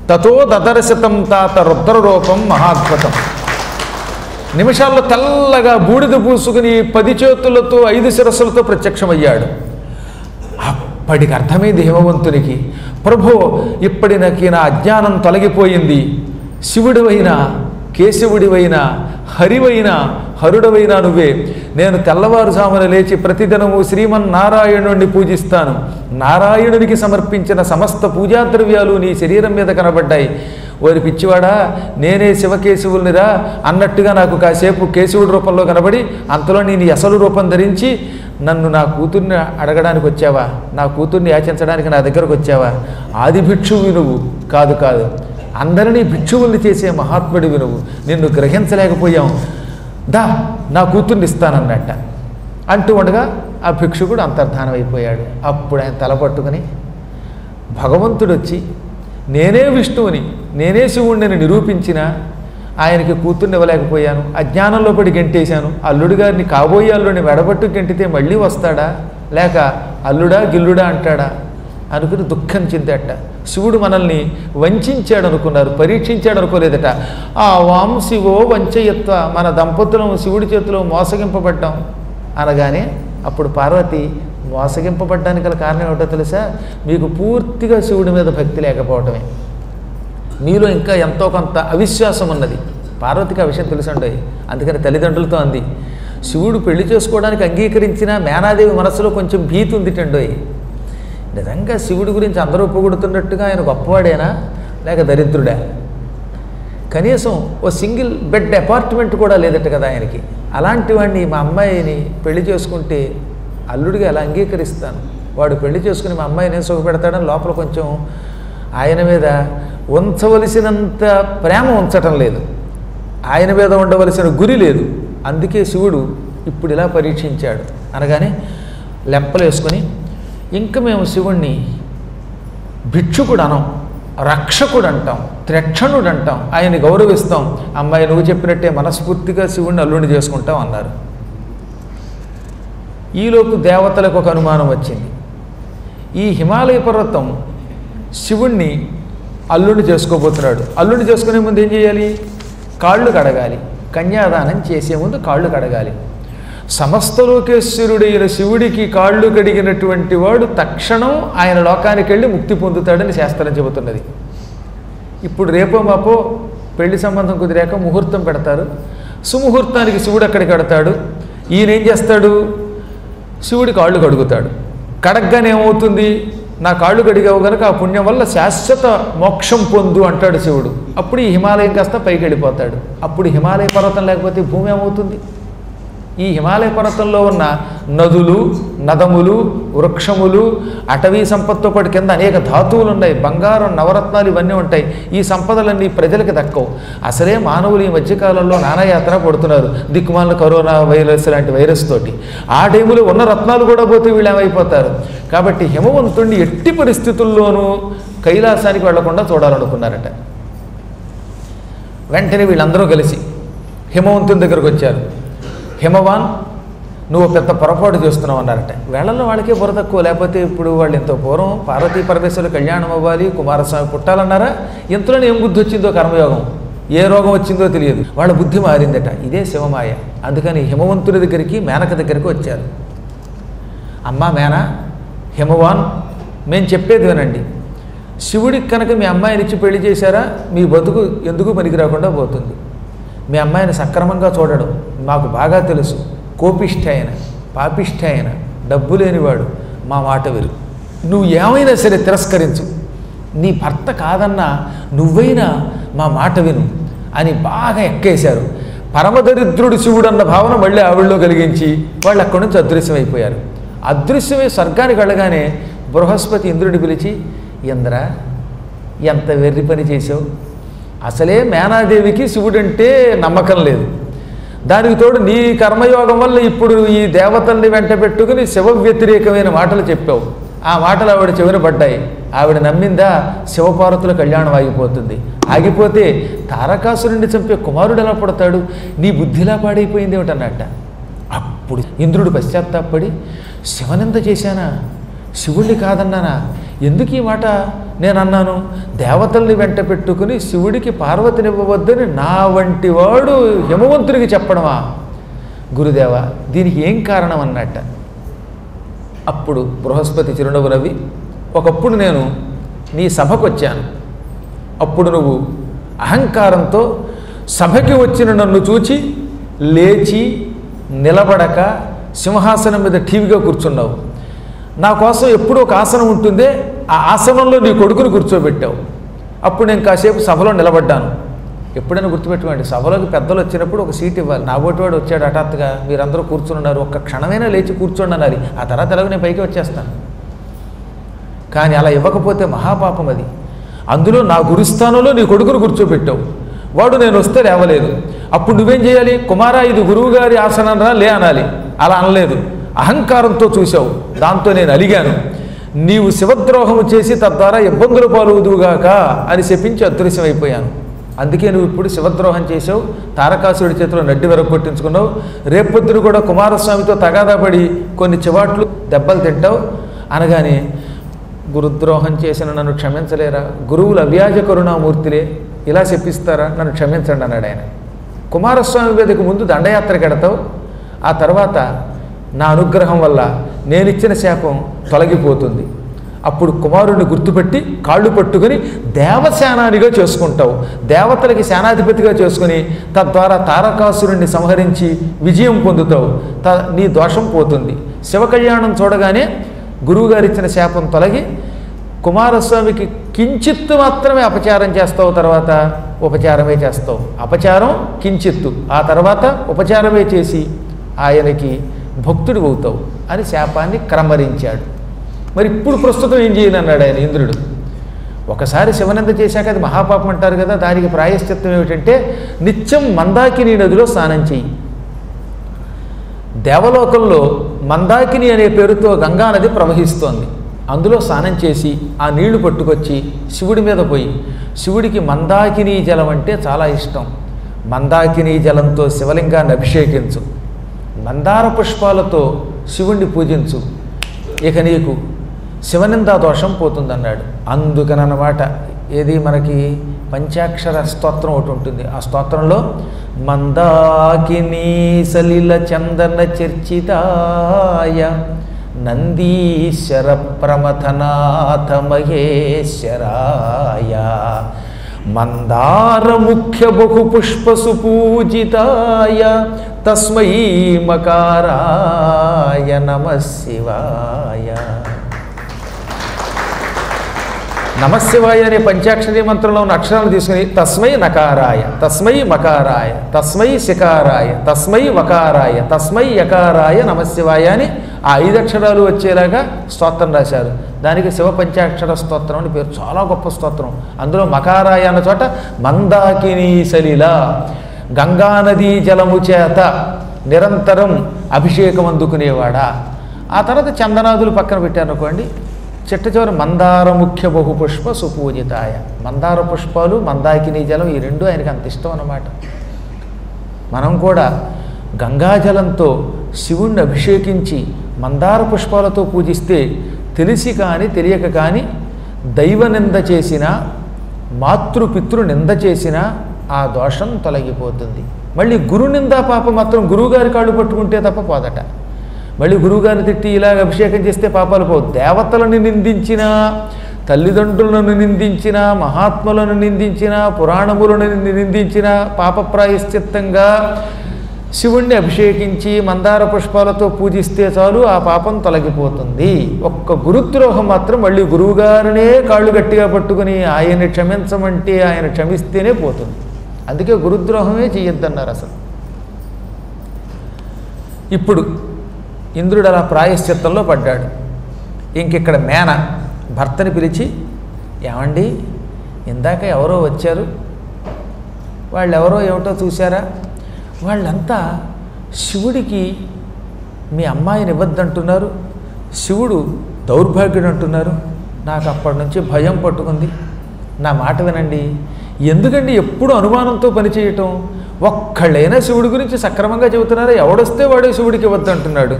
తతో దదర్శతం తాత రుద్రరూపం మహాద్భుతం. నిమిషాల్లో తెల్లగా బూడిద పూసుకుని 10 చేతులతో 5 శిరస్సులతో ప్రత్యక్షమయ్యాడు. అప్పటికి అర్థమైంది హిమవంతునికి, ప్రభో ఇప్పటి నాకు నా అజ్ఞానం తొలగిపోయింది. శివుడివైనా కేశవుడివైనా హరివైనా హరుడవైనా నువ్వే. నేను తెల్లవారుజామున లేచి ప్రతిదినము శ్రీమన్నారాయణుణ్ణి పూజిస్తాను. నారాయణునికి సమర్పించిన సమస్త పూజాద్రవ్యాలు నీ శరీరం మీద కనబడ్డాయి. ఓరి పిచ్చివాడా, నేనే శివకేశవుల్నిరా అన్నట్టుగా నాకు కాసేపు కేశవుడి రూపంలో కనబడి అంతలో నేను అసలు రూపం ధరించి నన్ను నా కూతుర్ని అడగడానికి వచ్చావా? నా కూతుర్ని యాచించడానికి నా దగ్గరకు వచ్చావా? ఆది భిక్షువు నువ్వు కాదు కాదు, అందరినీ భిక్షువుల్ని చేసే మహాత్ముడివి నువ్వు. నిన్ను గ్రహించలేకపోయాం. దా నా కూతుర్ని ఇస్తానన్నట్ట. అంటూ ఉండగా ఆ భిక్షుకుడు అంతర్ధానం అయిపోయాడు. అప్పుడు ఆయన తల పట్టుకుని భగవంతుడు వచ్చి నేనే విష్ణువుని నేనే శివుణ్ణి నిరూపించిన ఆయనకి కూతుర్ని ఇవ్వలేకపోయాను. అజ్ఞానంలో పడి గెంటేశాను. అల్లుడు గారిని కాబోయే అల్లుడిని మెడబట్టు గెంటితే మళ్ళీ వస్తాడా, లేక అల్లుడా గిల్లుడా అంటాడా అనుకుని దుఃఖం చెందట. శివుడు మనల్ని వంచాడు అనుకున్నారు, పరీక్షించాడు అనుకోలేదట. ఆ వాం శివో వంచయత్వ, మన దంపతులం శివుడి చేతిలో మోసగింపబడ్డాం అనగానే అప్పుడు పార్వతి మోసగింపబడ్డానికి గల కారణం ఏమిటో తెలుసా? మీకు పూర్తిగా శివుడి మీద భక్తి లేకపోవటమే. మీలో ఇంకా ఎంతో కొంత అవిశ్వాసం ఉన్నది. పార్వతికి ఆ విషయం తెలుసండి. అందుకని తల్లిదండ్రులతో అంది, శివుడు పెళ్లి చేసుకోవడానికి అంగీకరించిన మేనాదేవి మనసులో కొంచెం భీతి ఉందిటండోయ్. నిజంగా శివుడి గురించి అందరూ పొగుడుతున్నట్టుగా ఆయన గొప్పవాడేనా లేక దరిద్రుడా? కనీసం ఓ సింగిల్ బెడ్ అపార్ట్మెంట్ కూడా లేదట కదా ఆయనకి. అలాంటి వాడిని మా అమ్మాయిని పెళ్లి చేసుకుంటే అల్లుడిగా ఎలా అంగీకరిస్తాను? వాడు పెళ్లి చేసుకుని మా అమ్మాయిని సుఖపెడతాడని లోపల కొంచెం ఆయన మీద ఉంచవలసినంత ప్రేమ ఉంచటం లేదు, ఆయన మీద ఉండవలసిన గురి లేదు. అందుకే శివుడు ఇప్పుడు ఇలా పరీక్షించాడు అనగానే లెంపలు వేసుకొని, ఇంకా మేము శివుణ్ణి భిక్షుకుడు అనం, రక్షకుడు అంటాం, త్రక్షణుడు అంటాం, ఆయన్ని గౌరవిస్తాం. అమ్మాయి నువ్వు చెప్పినట్టే మనస్ఫూర్తిగా శివుణ్ణి అల్లుడిని చేసుకుంటాం అన్నారు. ఈలోపు దేవతలకు ఒక అనుమానం వచ్చింది. ఈ హిమాలయ పర్వతం శివుణ్ణి అల్లుడిని చేసుకోబోతున్నాడు. అల్లుడిని చేసుకునే ముందు ఏం చేయాలి? కాళ్ళు కడగాలి. కన్యాదానం చేసే ముందు కాళ్ళు కడగాలి. సమస్త లోకేశ్వరుడైన శివుడికి కాళ్ళు కడిగినటువంటి వాడు తక్షణం ఆయన లోకానికి వెళ్ళి ముక్తి పొందుతాడని శాస్త్రం చెబుతున్నది. ఇప్పుడు రేపో మాపో పెళ్లి సంబంధం కుదిరాక ముహూర్తం పెడతారు. సుముహూర్తానికి శివుడు అక్కడికి కడతాడు. ఈయన ఏం చేస్తాడు? శివుడి కాళ్ళు కడుగుతాడు. కడగ్గానే ఏమవుతుంది? నా కాళ్ళు కడిగావు కనుక ఆ పుణ్యం వల్ల శాశ్వత మోక్షం పొందు అంటాడు శివుడు. అప్పుడు ఈ హిమాలయం కాస్త పైకి వెళ్ళిపోతాడు. అప్పుడు హిమాలయ పర్వతం లేకపోతే భూమి ఏమవుతుంది? ఈ హిమాలయ పర్వతంలో ఉన్న నదులు, నదములు, వృక్షములు, అటవీ సంపత్తో పాటు కింద అనేక ధాతువులు ఉన్నాయి, బంగారం, నవరత్నాలు ఇవన్నీ ఉంటాయి. ఈ సంపదలన్నీ ప్రజలకు దక్కవు. అసలే మానవులు ఈ మధ్యకాలంలో నానాయాత్ర పడుతున్నారు దిక్కుమాలిన కరోనా వైరస్ లాంటి వైరస్ తోటి. ఆ టైములో ఉన్న రత్నాలు కూడా పోతే వీళ్ళు ఏమైపోతారు. కాబట్టి హిమవంతుణ్ణి ఎట్టి పరిస్థితుల్లోనూ కైలాసానికి వెళ్లకుండా చూడాలనుకున్నారట. వెంటనే వీళ్ళందరూ కలిసి హిమవంతుని దగ్గరకు వచ్చారు. హిమవాన్, నువ్వు పెద్ద పొరపాటు చేస్తున్నావు అన్నారట. వేళల్లో వాళ్ళకే బుర్ర తక్కువ, లేకపోతే ఇప్పుడు వాళ్ళు ఎంతో పూర్వం పార్వతీ పరమేశ్వరులు కళ్యాణం అవ్వాలి, కుమారస్వామి పుట్టాలన్నారా? ఇంతలోనే ఏం బుద్ధి వచ్చిందో కర్మయోగం, ఏ రోగం వచ్చిందో తెలియదు, వాళ్ళ బుద్ధి మారిందట. ఇదే శివమాయ. అందుకని హిమవంతుడి దగ్గరికి, మేనక దగ్గరికి వచ్చారు. అమ్మా మేనా, హిమవాన్, మేము చెప్పేది వినండి. శివుడికి కనుక మీ అమ్మాయిని ఇచ్చి పెళ్లి చేశారా మీ బతుకు ఎందుకు పనికి రాకుండా పోతుంది. మీ అమ్మాయిని సక్రమంగా చూడడం మాకు బాగా తెలుసు. కోపిష్ఠ అయిన, పాపిష్ఠ అయిన, డబ్బు లేనివాడు, మా మాట విరు. నువ్వు ఏమైనా సరే తిరస్కరించు, నీ భర్త కాదన్నా నువ్వైనా మా మాట విను అని బాగా ఎక్కేశారు. పరమదరిద్రుడు శివుడు అన్న భావన మళ్ళీ ఆవిడలో కలిగించి వాళ్ళు అక్కడి నుంచి అదృశ్యమైపోయారు. అదృశ్యమై స్వర్గానికి వెళ్ళగానే బృహస్పతి ఇంద్రుడిని పిలిచి, ఇంద్ర ఎంత వెర్రి పని చేసావు, అసలే మేనాదేవికి శివుడంటే నమ్మకం లేదు, దానికి తోడు నీ కర్మయోగం వల్ల ఇప్పుడు ఈ దేవతల్ని వెంట పెట్టుకుని శివ వ్యతిరేకమైన మాటలు చెప్పావు. ఆ మాటలు ఆవిడ చెవిన పడ్డాయి. ఆవిడ నమ్మిందా శివపార్వతుల కళ్యాణం ఆగిపోతుంది. ఆగిపోతే తారకాసురుణ్ణి చంపే కుమారుడు ఎలా పడతాడు, నీ బుద్ధిలా పాడైపోయింది ఏమిటన్నట్ట. అప్పుడు ఇంద్రుడు పశ్చాత్తాపడి, శివనింద చేశానా, శివుణ్ణి కాదన్నానా, ఎందుకు ఈ మాట నేను అన్నాను, దేవతల్ని వెంట పెట్టుకుని శివుడికి పార్వతినివ్వవద్దని నా వంటి వాడు హిమవంతుడికి చెప్పడమా? గురుదేవా, దీనికి ఏం కారణం అన్నట్ట. అప్పుడు బృహస్పతి చిరునవ్వు నవ్వి, ఒకప్పుడు నేను నీ సభకు వచ్చాను. అప్పుడు నువ్వు అహంకారంతో సభకి వచ్చిన నన్ను చూచి లేచి నిలబడక సింహాసనం మీద ఠీవిగా కూర్చున్నావు. నా కోసం ఎప్పుడూ ఒక ఆసనం ఉంటుందే, ఆ ఆసనంలో నీ కొడుకును కూర్చోబెట్టావు. అప్పుడు నేను కాసేపు సభలో నిలబడ్డాను. ఎప్పుడైనా గుర్తుపెట్టుకోండి, సభలోకి పెద్దలు వచ్చినప్పుడు ఒక సీట్ ఇవ్వాలి. నా బోటివాడు వచ్చాడు హఠాత్తుగా, మీరందరూ కూర్చున్నారు, ఒక్క క్షణమైనా లేచి కూర్చోండి అనాలి. ఆ తర్వాత ఎలాగో నేను పైకి వచ్చేస్తాను. కానీ అలా ఇవ్వకపోతే మహాపాపం అది. అందులో నా గురుస్థానంలో నీ కొడుకును కూర్చోబెట్టావు. వాడు నేను వస్తే లేవలేదు. అప్పుడు నువ్వేం చేయాలి? కుమారా, ఇది గురువు గారి ఆసనం రా, లే అనాలి. అలా అనలేదు, అహంకారంతో చూశావు. దాంతో నేను అలిగాను, నీవు శివద్రోహము చేసి తద్వారా ఇబ్బందులు పాలువుదువుగాక అని చెప్పించి అదృశ్యమైపోయాను. అందుకే నువ్వు ఇప్పుడు శివద్రోహం చేసావు, తారకాసుడి చేతిలో నడ్డి వెరగొట్టించుకున్నావు. రేపొద్దును కూడా కుమారస్వామితో తగాదాపడి కొన్ని చివాట్లు దెబ్బలు తింటావు అనగానే, గురుద్రోహం చేసిన నన్ను క్షమించలేరా? గురువులు అవ్యాజ కరుణామూర్తిలే, ఇలా చెప్పిస్తారా? నన్ను క్షమించండి అన్నాడు ఆయన. కుమారస్వామి మీదకి ముందు దండయాత్రకు ఎడతావు, ఆ తర్వాత నా అనుగ్రహం వల్ల నేనిచ్చిన శాపం తొలగిపోతుంది. అప్పుడు కుమారుడిని గుర్తుపెట్టి కాళ్ళు పట్టుకుని దేవసేనానిగా చేసుకుంటావు. దేవతలకి సేనాధిపతిగా చేసుకుని తద్వారా తారకాసురుణ్ణి సంహరించి విజయం పొందుతావు. నీ దోషం పోతుంది. శివకళ్యాణం చూడగానే గురువుగారిచ్చిన శాపం తొలగి కుమారస్వామికి కించిత్తు మాత్రమే అపచారం చేస్తావు, తర్వాత ఉపచారమే చేస్తావు. అపచారం కించిత్తు, ఆ తర్వాత ఉపచారమే చేసి ఆయనకి భక్తుడు అవుతావు అని శాపాన్ని క్రమరించాడు. మరి ఇప్పుడు ప్రస్తుతం ఏం చేయనన్నాడు ఆయన ఇంద్రుడు. ఒకసారి శివనింద చేశాక అది మహాపాపం అంటారు కదా, దానికి ప్రాయశ్చిత్తం ఏమిటంటే నిత్యం మందాకిని నదిలో స్నానం చెయ్యి. దేవలోకంలో మందాకిని అనే పేరుతో గంగా నది ప్రవహిస్తోంది. అందులో స్నానం చేసి ఆ నీళ్లు పట్టుకొచ్చి శివుడి మీద పోయి, శివుడికి మందాకిని జలం అంటే చాలా ఇష్టం, మందాకిని జలంతో శివలింగాన్ని అభిషేకించు, మందార పుష్పాలతో శివుణ్ణి పూజించు, ఇక నీకు శివనిందా దోషం పోతుందన్నాడు. అందుకనమాట ఏది మనకి పంచాక్షర స్తోత్రం ఒకటి ఉంటుంది. ఆ స్తోత్రంలో మందాకిని సలిల చందన చర్చితాయ నందీశ్వర ప్రమథనాథ మహేశ్వరాయ మందార ముఖ్య బహుపుష్ప సుపూజితాయ తస్మై మకారాయ నమః శివాయ. నమశివాయ అనే పంచాక్షరీ మంత్రంలో ఉన్న అక్షరాలు తీసుకుని తస్మై నకారాయ, తస్మై మకారాయ, తస్మై శికారాయ, తస్మై వకారాయ, తస్మై యకారాయ నమశివాయ అని ఆ 5 అక్షరాలు వచ్చేలాగా స్తోత్రం రాశారు. దానికి శివ పంచాక్షర స్తోత్రం అని పేరు. చాలా గొప్ప స్తోత్రం. అందులో మకారాయ అన్న చోట మందాకిని సలిల గంగానదీ జలము చేత నిరంతరం అభిషేకం అందుకునేవాడా. ఆ తర్వాత చందనాదులు పక్కన పెట్టారనుకోండి, చిట్ట చివరి మందార ముఖ్య బహుపుష్ప సుపూజితాయ. మందార పుష్పాలు మందాకిని జలం ఈ రెండు ఆయనకి అంత ఇష్టం అన్నమాట. మనం కూడా గంగాజలంతో శివుణ్ణి అభిషేకించి మందార పుష్పాలతో పూజిస్తే తెలిసి కానీ తెలియక కానీ దైవ నింద చేసినా మాతృపితృ నింద చేసినా ఆ దోషం తొలగిపోతుంది. మళ్ళీ గురు నిందా పాపం మాత్రం గురువుగారి కాళ్ళు పట్టుకుంటే తప్ప పోదట. మళ్ళీ గురువుగారిని తిట్టి ఇలాగ అభిషేకం చేస్తే పాపాలు పోవు. దేవతలను నిందించినా, తల్లిదండ్రులను నిందించినా, మహాత్ములను నిందించినా, పురాణములను నిందించినా పాప ప్రాయశ్చిత్తంగా శివుణ్ణి అభిషేకించి మందార పుష్పాలతో పూజిస్తే చాలు ఆ పాపం తొలగిపోతుంది. ఒక్క గురుద్రోహం మాత్రం మళ్ళీ గురువుగారినే కాళ్ళు గట్టిగా పట్టుకుని ఆయన్ని క్షమించమంటే ఆయన క్షమిస్తేనే పోతుంది. అందుకే గురుద్రోహమే చెయ్యొద్దన్నారు అసలు. ఇప్పుడు ఇంద్రుడు అలా ప్రాయశ్చిత్తంలో పడ్డాడు. ఇంకిక్కడ మేన భర్తని పిలిచి, ఏమండి ఇందాక ఎవరో వచ్చారు, వాళ్ళెవరో ఏమిటో చూశారా? వాళ్ళంతా శివుడికి మీ అమ్మాయిని ఇవ్వద్దంటున్నారు, శివుడు దౌర్భాగ్యుడు అంటున్నారు. నాకు అప్పటి నుంచి భయం పట్టుకుంది. నా మాట వినండి. ఎందుకండి ఎప్పుడు అనుమానంతో పనిచేయటం? ఒక్కళ్ళైనా శివుడి గురించి సక్రమంగా చెబుతున్నారా? ఎవడొస్తే వాడే శివుడికి ఇవ్వద్దంటున్నాడు.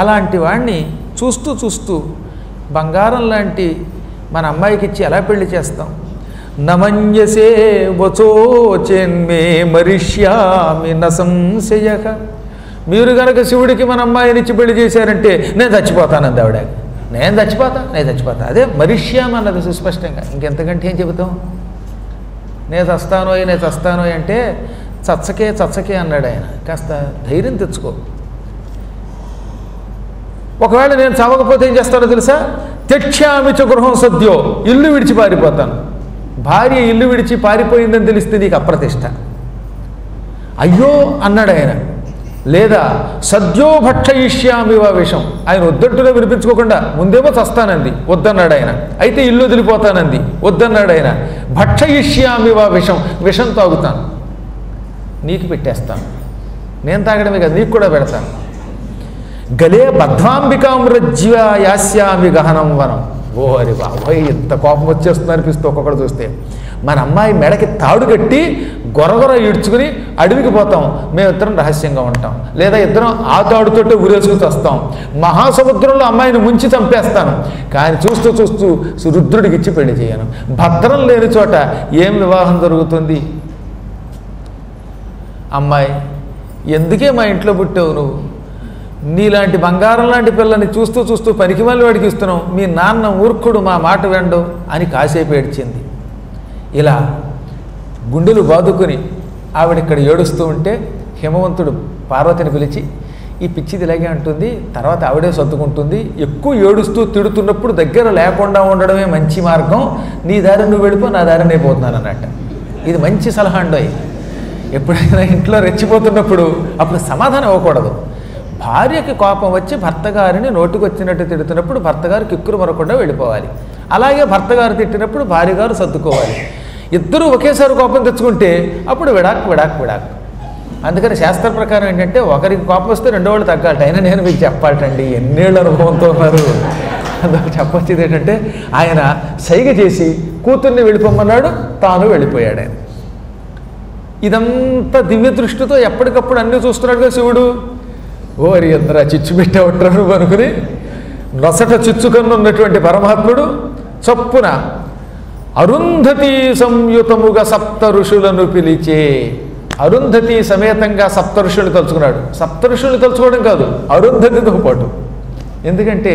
అలాంటి వాడిని చూస్తూ చూస్తూ బంగారం లాంటి మన అమ్మాయికి ఇచ్చి ఎలా పెళ్లి చేస్తాం? నమన్యసే వచోచేన్మే మరిష్యామి న సంశయః. మీరు కనుక శివుడికి మన అమ్మాయిని ఇచ్చి పెళ్లి చేశారంటే నేను చచ్చిపోతానంది ఆవిడ. నేను చచ్చిపోతా అదే మరిష్యామి అన్నది సుస్పష్టంగా. ఇంకెంతకంటే ఏం చెబుతాం? నేను చస్తాను అంటే చచ్చకే అన్నాడు ఆయన. కాస్త ధైర్యం తెచ్చుకో. ఒకవేళ నేను చావకపోతే ఏం చేస్తానో తెలుసా? త్యక్ష్యామి చ గృహం సద్యో, ఇల్లు విడిచి పారిపోతాను. భార్య ఇల్లు విడిచి పారిపోయిందని తెలిస్తే నీకు అప్రతిష్ట. అయ్యో అన్నాడు ఆయన. లేదా సద్యో భక్షయిష్యామి వా విషం, ఆయన వద్దంటుగా వినిపించుకోకుండా ముందేమో చస్తానంది, వద్దన్నాడు ఆయన. అయితే ఇల్లు వదిలిపోతానంది, వద్దన్నాడు ఆయన. భక్షయిష్యామి వా విషం తాగుతాను, నీకు పెట్టేస్తాను. నేను తాగడమే కదా నీకు కూడా పెడతాను. గలే బద్ధాంబికామృజ్య యాస్యామి గహనం వనం. ఓ అరే బాబోయ్, ఇంత కోపం వచ్చేస్తుంది అనిపిస్తుంది ఒక్కొక్కడు చూస్తే. మన అమ్మాయి మెడకి తాడు కట్టి గొరగొర ఈడ్చుకుని అడవికి పోతాం, మేమిద్దరం రహస్యంగా ఉంటాం. లేదా ఇద్దరం ఆ తాడుతోటే ఊరేసుకుని వస్తాం. మహాసముద్రంలో అమ్మాయిని ముంచి చంపేస్తాను. కానీ చూస్తూ రుద్రుడికి ఇచ్చి పెళ్లి చేయను. భద్రం లేని చోట ఏం వివాహం జరుగుతుంది? అమ్మాయి, ఎందుకే మా ఇంట్లో పుట్టావు నువ్వు? నీలాంటి బంగారం లాంటి పిల్లని చూస్తూ పనికిమాలి వాడికి ఇస్తున్నావు. మీ నాన్న మూర్ఖుడు, మా మాట వెండు అని కాసేపు ఏడ్చింది. ఇలా గుండెలు బాదుకుని ఆవిడిక్కడ ఏడుస్తూ ఉంటే హిమవంతుడు పార్వతిని పిలిచి, ఈ పిచ్చిది ఇలాగే అంటుంది, తర్వాత ఆవిడే సర్దుకుంటుంది. ఎక్కువ ఏడుస్తూ తిడుతున్నప్పుడు దగ్గర లేకుండా ఉండడమే మంచి మార్గం. నీ దారి నువ్వు వెళ్ళిపో, నా దారి నేను పోతున్నాను అన్నట్టు. ఇది మంచి సలహా అండోయ్. ఎప్పుడైనా ఇంట్లో రెచ్చిపోతున్నప్పుడు అప్పుడు సమాధానం ఇవ్వకూడదు. భార్యకి కోపం వచ్చి భర్త గారిని నోటికొచ్చినట్టు తిడుతున్నప్పుడు భర్త గారు కిక్కురు మరకుండా వెళ్ళిపోవాలి. అలాగే భర్త గారు తిట్టినప్పుడు భార్య గారు సర్దుకోవాలి. ఇద్దరూ ఒకేసారి కోపం తెచ్చుకుంటే అప్పుడు విడాక్. అందుకని శాస్త్ర ప్రకారం ఏంటంటే ఒకరికి కోపం వస్తే రెండో వాళ్ళు తగ్గాలట. అయినా నేను మీకు చెప్పాలటండి, ఎన్నేళ్ళ అనుభవంతో ఉన్నారు. అందుకు చెప్పొచ్చేది ఏంటంటే ఆయన సైగ చేసి కూతుర్ని వెళ్ళిపోమన్నాడు, తాను వెళ్ళిపోయాడు ఆయన. ఇదంతా దివ్య దృష్టితో ఎప్పటికప్పుడు అన్నీ చూస్తున్నాడుగా శివుడు. ఓరి అందరూ చిచ్చు పెట్టేవట్రారు అనుకుని నొసట చిచ్చుకన్ను ఉన్నటువంటి పరమాత్ముడు చప్పున అరుంధతి సంయుతముగా సప్త ఋషులను పిలిచే, అరుంధతి సమేతంగా సప్త ఋషులు తలుచుకున్నాడు. సప్త ఋషులు తలుచుకోవడం కాదు, అరుంధతితో పాటు. ఎందుకంటే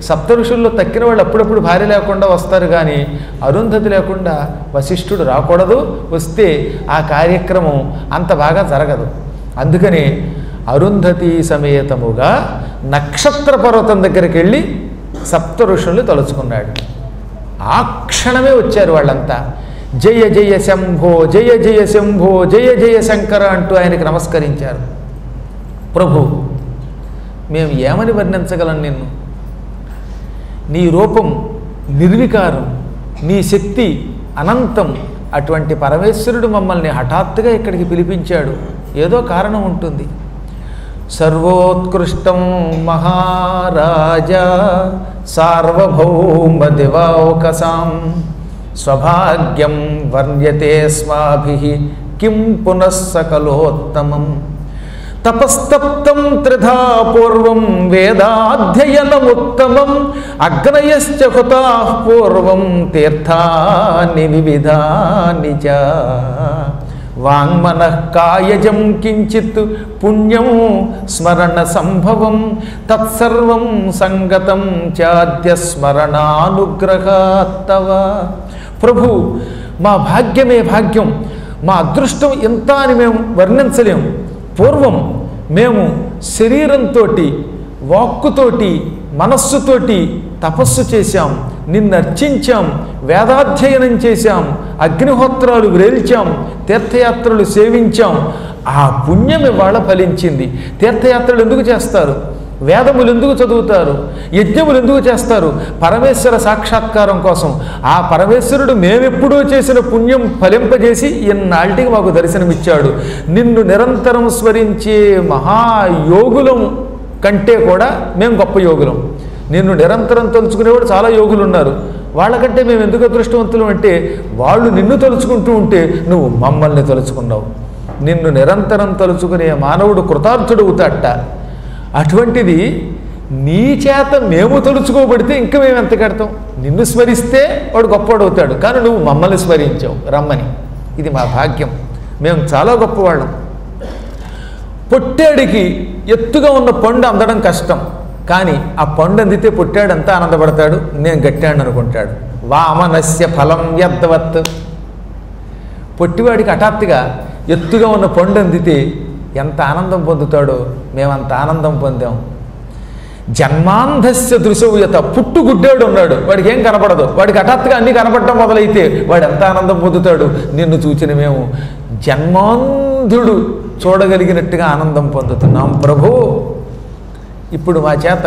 సప్త ఋషుల్లో తక్కిన వాళ్ళు అప్పుడప్పుడు భార్య లేకుండా వస్తారు, కానీ అరుంధతి లేకుండా వశిష్ఠుడు రాకూడదు. వస్తే ఆ కార్యక్రమం అంత బాగా జరగదు. అందుకని అరుంధతి సమేతముగా నక్షత్ర పర్వతం దగ్గరికి వెళ్ళి సప్త ఋషుల్ని తలుచుకున్నాడు. ఆ క్షణమే వచ్చారు వాళ్ళంతా. జయ జయ శంభో, జయ జయ శంభో, జయ జయ శంకర అంటూ ఆయనకి నమస్కరించారు. ప్రభు, మేము ఏమని వర్ణించగలం నిన్ను? నీ రూపం నిర్వికారం, నీ శక్తి అనంతం. అటువంటి పరమేశ్వరుడు మమ్మల్ని హఠాత్తుగా ఇక్కడికి పిలిపించాడు. ఏదో కారణం ఉంటుంది. సర్వోత్కృష్టం మహారాజా సార్వభౌమ దివావకాశం స్వభాగ్యం వర్ణ్యతే స్మాభిః కిం పునః సకలోత్తమం తపస్తప్తం త్రిధా పూర్వం వేదాధ్యయనముత్తమం అగ్నయశ్చ హుతాః పూర్వం తీర్థాని వివిధాని చ వాంగ్మనః కాయజం కించిత్ పుణ్యం స్మరణ సంభవం తత్సర్వం సంగతం చాద్య స్మరణానుగ్రహాత్ తవ. ప్రభు, మా భాగ్యమే భాగ్యం, మా అదృష్టం ఎంత అని మేము వర్ణించలేము. పూర్వం మేము శరీరంతో, వాక్కుతోటి, మనస్సుతోటి తపస్సు చేశాం, నిన్ను అర్చించాం, వేదాధ్యయనం చేశాం, అగ్నిహోత్రాలు వ్రేల్చాం, తీర్థయాత్రలు సేవించాం. ఆ పుణ్యం ఇవాళ ఫలించింది. తీర్థయాత్రలు ఎందుకు చేస్తారు? వేదములు ఎందుకు చదువుతారు? యజ్ఞములు ఎందుకు చేస్తారు? పరమేశ్వర సాక్షాత్కారం కోసం. ఆ పరమేశ్వరుడు మేమెప్పుడూ చేసిన పుణ్యం ఫలింపజేసి ఇన్నాళ్ళకి మాకు దర్శనమిచ్చాడు. నిన్ను నిరంతరం స్మరించే మహాయోగులం కంటే కూడా మేము గొప్ప యోగులం. నిన్ను నిరంతరం తలుచుకునేవాడు చాలా యోగులు ఉన్నారు. వాళ్ళకంటే మేము ఎందుకు అదృష్టవంతులం అంటే వాళ్ళు నిన్ను తలుచుకుంటూ ఉంటే నువ్వు మమ్మల్ని తలుచుకున్నావు. నిన్ను నిరంతరం తలుచుకునే మానవుడు కృతార్థుడు అవుతాడట. అటువంటిది నీ చేత మేము తలుచుకోబడితే ఇంకా మేము ఎంత కడతాం? నిన్ను స్మరిస్తే వాడు గొప్పవాడు అవుతాడు, కానీ నువ్వు మమ్మల్ని స్మరించావు రమ్మని. ఇది మా భాగ్యం, మేము చాలా గొప్పవాళ్ళం. పొట్టాడికి ఎత్తుగా ఉన్న పండు అందడం కష్టం, కానీ ఆ పండు అందితే పొట్టాడు అంతా ఆనందపడతాడు, నేను గట్టాడు అనుకుంటాడు. వామనస్య ఫలం యద్వత్. పొట్టివాడికి హఠాత్తుగా ఎత్తుగా ఉన్న పండు అందితే ఎంత ఆనందం పొందుతాడో మేమంత ఆనందం పొందాం. జన్మాంధస్య దృశవ్యత. పుట్టు గుడ్డేడు ఉన్నాడు, వాడికి ఏం కనపడదు, వాడికి హఠాత్తుగా అన్నీ కనపడటం మొదలైతే వాడు ఎంత ఆనందం పొందుతాడు. నిన్ను చూచిన మేము జన్మాంధుడు చూడగలిగినట్టుగా ఆనందం పొందుతున్నాం ప్రభు. ఇప్పుడు మా చేత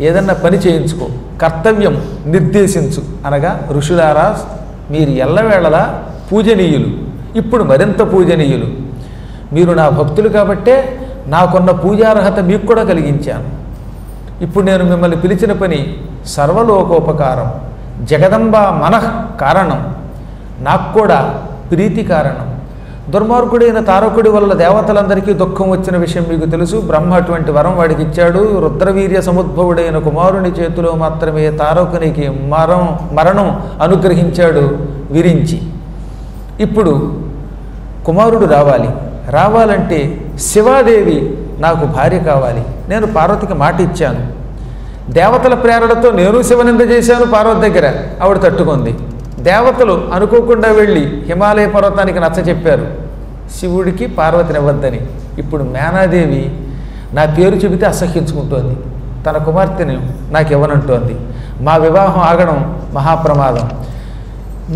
ఏదన్నా పని చేయించుకో, కర్తవ్యం నిర్దేశించు అనగా, ఋషులారా మీరు ఎల్లవేళలా పూజనీయులు, ఇప్పుడు మరింత పూజనీయులు. మీరు నా భక్తులు కాబట్టే నాకున్న పూజార్హత మీకు కూడా కలిగించాను. ఇప్పుడు నేను మిమ్మల్ని పిలిచిన పని సర్వలోకోపకారం, జగదంబ మనః కారణం, నాకు కూడా ప్రీతి కారణం. దుర్మార్గుడైన తారకుడి వల్ల దేవతలందరికీ దుఃఖం వచ్చిన విషయం మీకు తెలుసు. బ్రహ్మ అటువంటి వరం వాడికి ఇచ్చాడు. రుద్రవీర్య సముద్భవుడైన కుమారుని చేతిలో మాత్రమే తారకునికి మరణం అనుగ్రహించాడు విరించి. ఇప్పుడు కుమారుడు రావాలంటే శివాదేవి నాకు భార్య కావాలి. నేను పార్వతికి మాట ఇచ్చాను. దేవతల ప్రేరణతో నేను శివనింద చేశాను పార్వతి దగ్గర, ఆవిడ తట్టుకుంది. దేవతలు అనుకోకుండా వెళ్ళి హిమాలయ పర్వతానికి నచ్చ చెప్పారు శివుడికి పార్వతిని ఇవ్వద్దని. ఇప్పుడు మేనాదేవి నా పేరు చెబితే అసహ్యించుకుంటోంది, తన కుమార్తెని నాకు ఇవ్వనంటోంది. మా వివాహం ఆగడం మహాప్రమాదం.